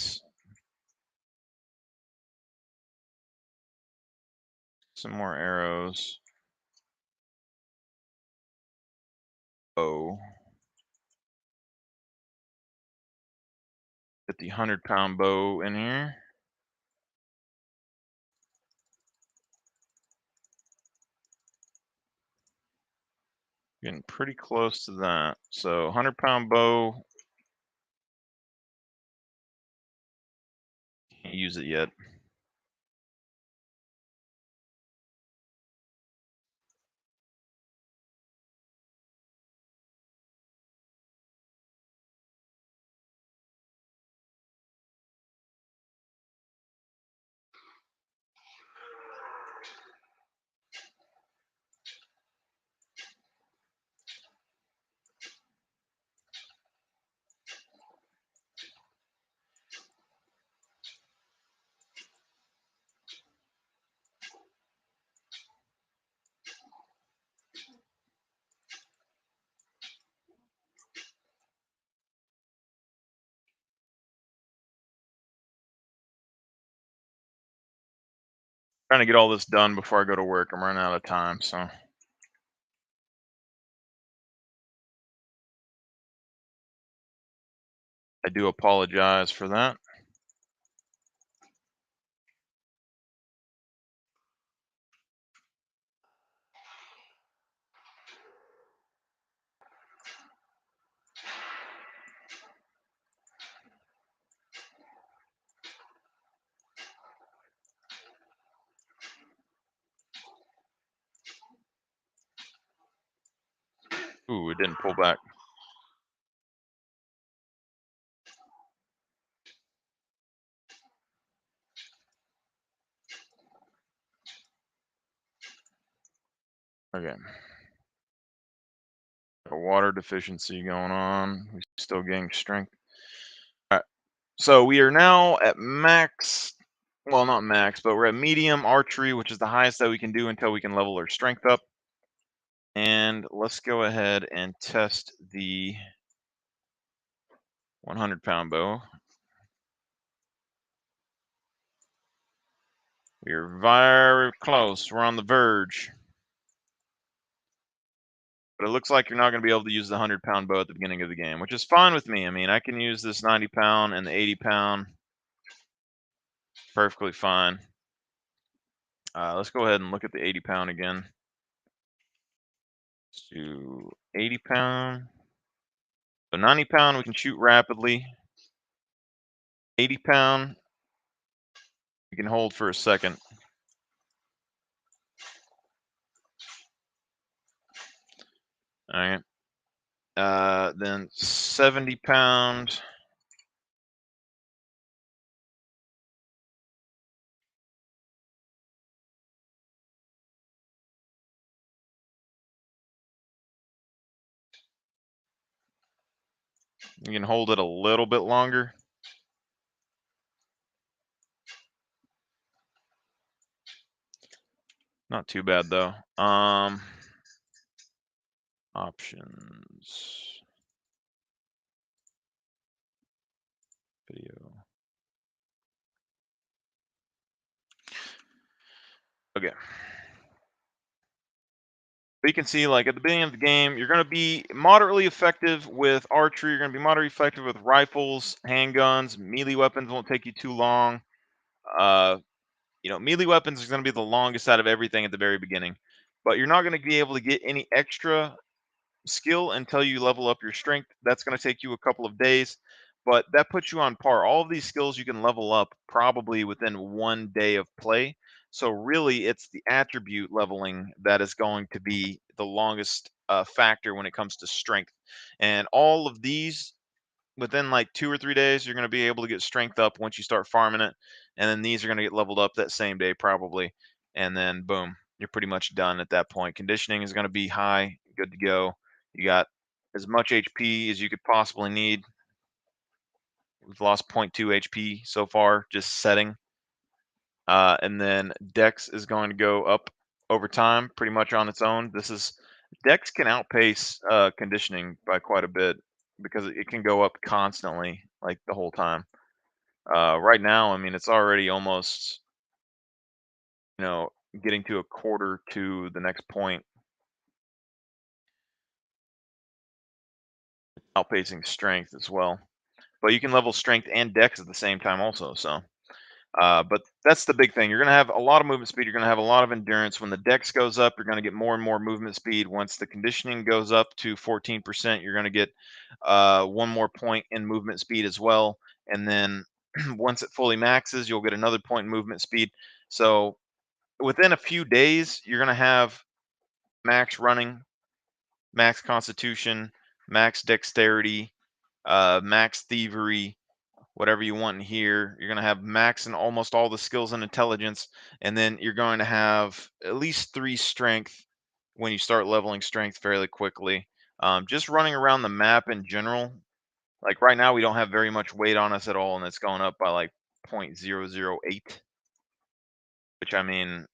Speaker 1: some more arrows. Oh, get the 100-pound bow in here. Getting pretty close to that. So 100-pound bow, can't use it yet. Trying to get all this done before I go to work. I'm running out of time, so I do apologize for that. Ooh, it didn't pull back. Okay. A water deficiency going on. We still getting strength. All right. So we are now at max. Well, not max, but we're at medium archery, which is the highest that we can do until we can level our strength up. And let's go ahead and test the 100-pound bow. We're very close. We're on the verge. But it looks like you're not going to be able to use the 100-pound bow at the beginning of the game, which is fine with me. I mean, I can use this 90-pound and the 80-pound perfectly fine. Let's go ahead and look at the 80-pound again. Let's do 80-pound. So 90-pound, we can shoot rapidly. 80-pound, we can hold for a second. All right. Then 70-pound. You can hold it a little bit longer. Not too bad though. Options. Video. Okay. But you can see, like, at the beginning of the game, you're going to be moderately effective with archery. You're going to be moderately effective with rifles, handguns, melee weapons won't take you too long. Uh, melee weapons is going to be the longest out of everything at the very beginning. But you're not going to be able to get any extra skill until you level up your strength. That's going to take you a couple of days, but that puts you on par. All of these skills you can level up probably within 1 day of play. So really, it's the attribute leveling that is going to be the longest factor when it comes to strength. And all of these within like 2 or 3 days, you're going to be able to get strength up once you start farming it. And then these are going to get leveled up that same day, probably. And then boom, you're pretty much done at that point. Conditioning is going to be high, good to go. You got as much HP as you could possibly need. We've lost 0.2 HP so far, just setting. And then Dex is going to go up over time, pretty much on its own. Dex can outpace conditioning by quite a bit because it can go up constantly, like the whole time. Right now, I mean, it's already almost, getting to a quarter to the next point, outpacing strength as well. But you can level strength and Dex at the same time also. So. But that's the big thing. You're going to have a lot of movement speed. You're going to have a lot of endurance. When the dex goes up, you're going to get more and more movement speed. Once the conditioning goes up to 14%, you're going to get one more point in movement speed as well. And then once it fully maxes, you'll get another point in movement speed. So within a few days, you're going to have max running, max constitution, max dexterity, max thievery, whatever you want in here. You're going to have max in almost all the skills and intelligence, and then you're going to have at least 3 strength when you start leveling strength fairly quickly. Just running around the map in general, like right now we don't have very much weight on us at all, and it's going up by like 0.008, which I mean,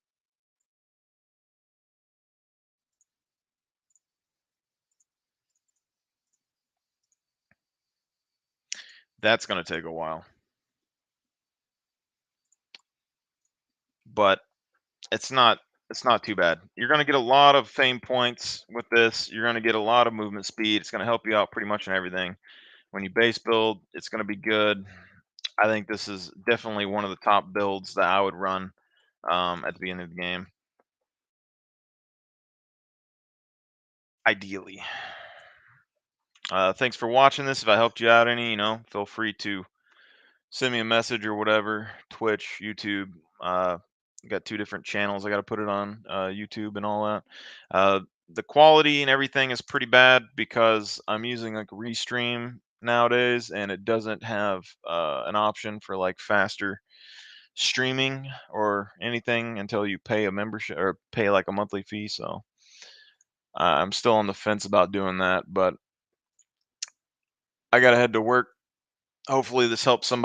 Speaker 1: that's going to take a while. But it's not too bad. You're going to get a lot of fame points with this. You're going to get a lot of movement speed. It's going to help you out pretty much in everything. When you base build, it's going to be good. I think this is definitely one of the top builds that I would run at the beginning of the game, ideally. Thanks for watching this. If I helped you out any, feel free to send me a message or whatever. Twitch, YouTube. Got 2 different channels. I got to put it on YouTube and all that. The quality and everything is pretty bad because I'm using like Restream nowadays, and it doesn't have an option for like faster streaming or anything until you pay a membership or pay like a monthly fee. So I'm still on the fence about doing that, but I gotta head to work. Hopefully, this helps somebody.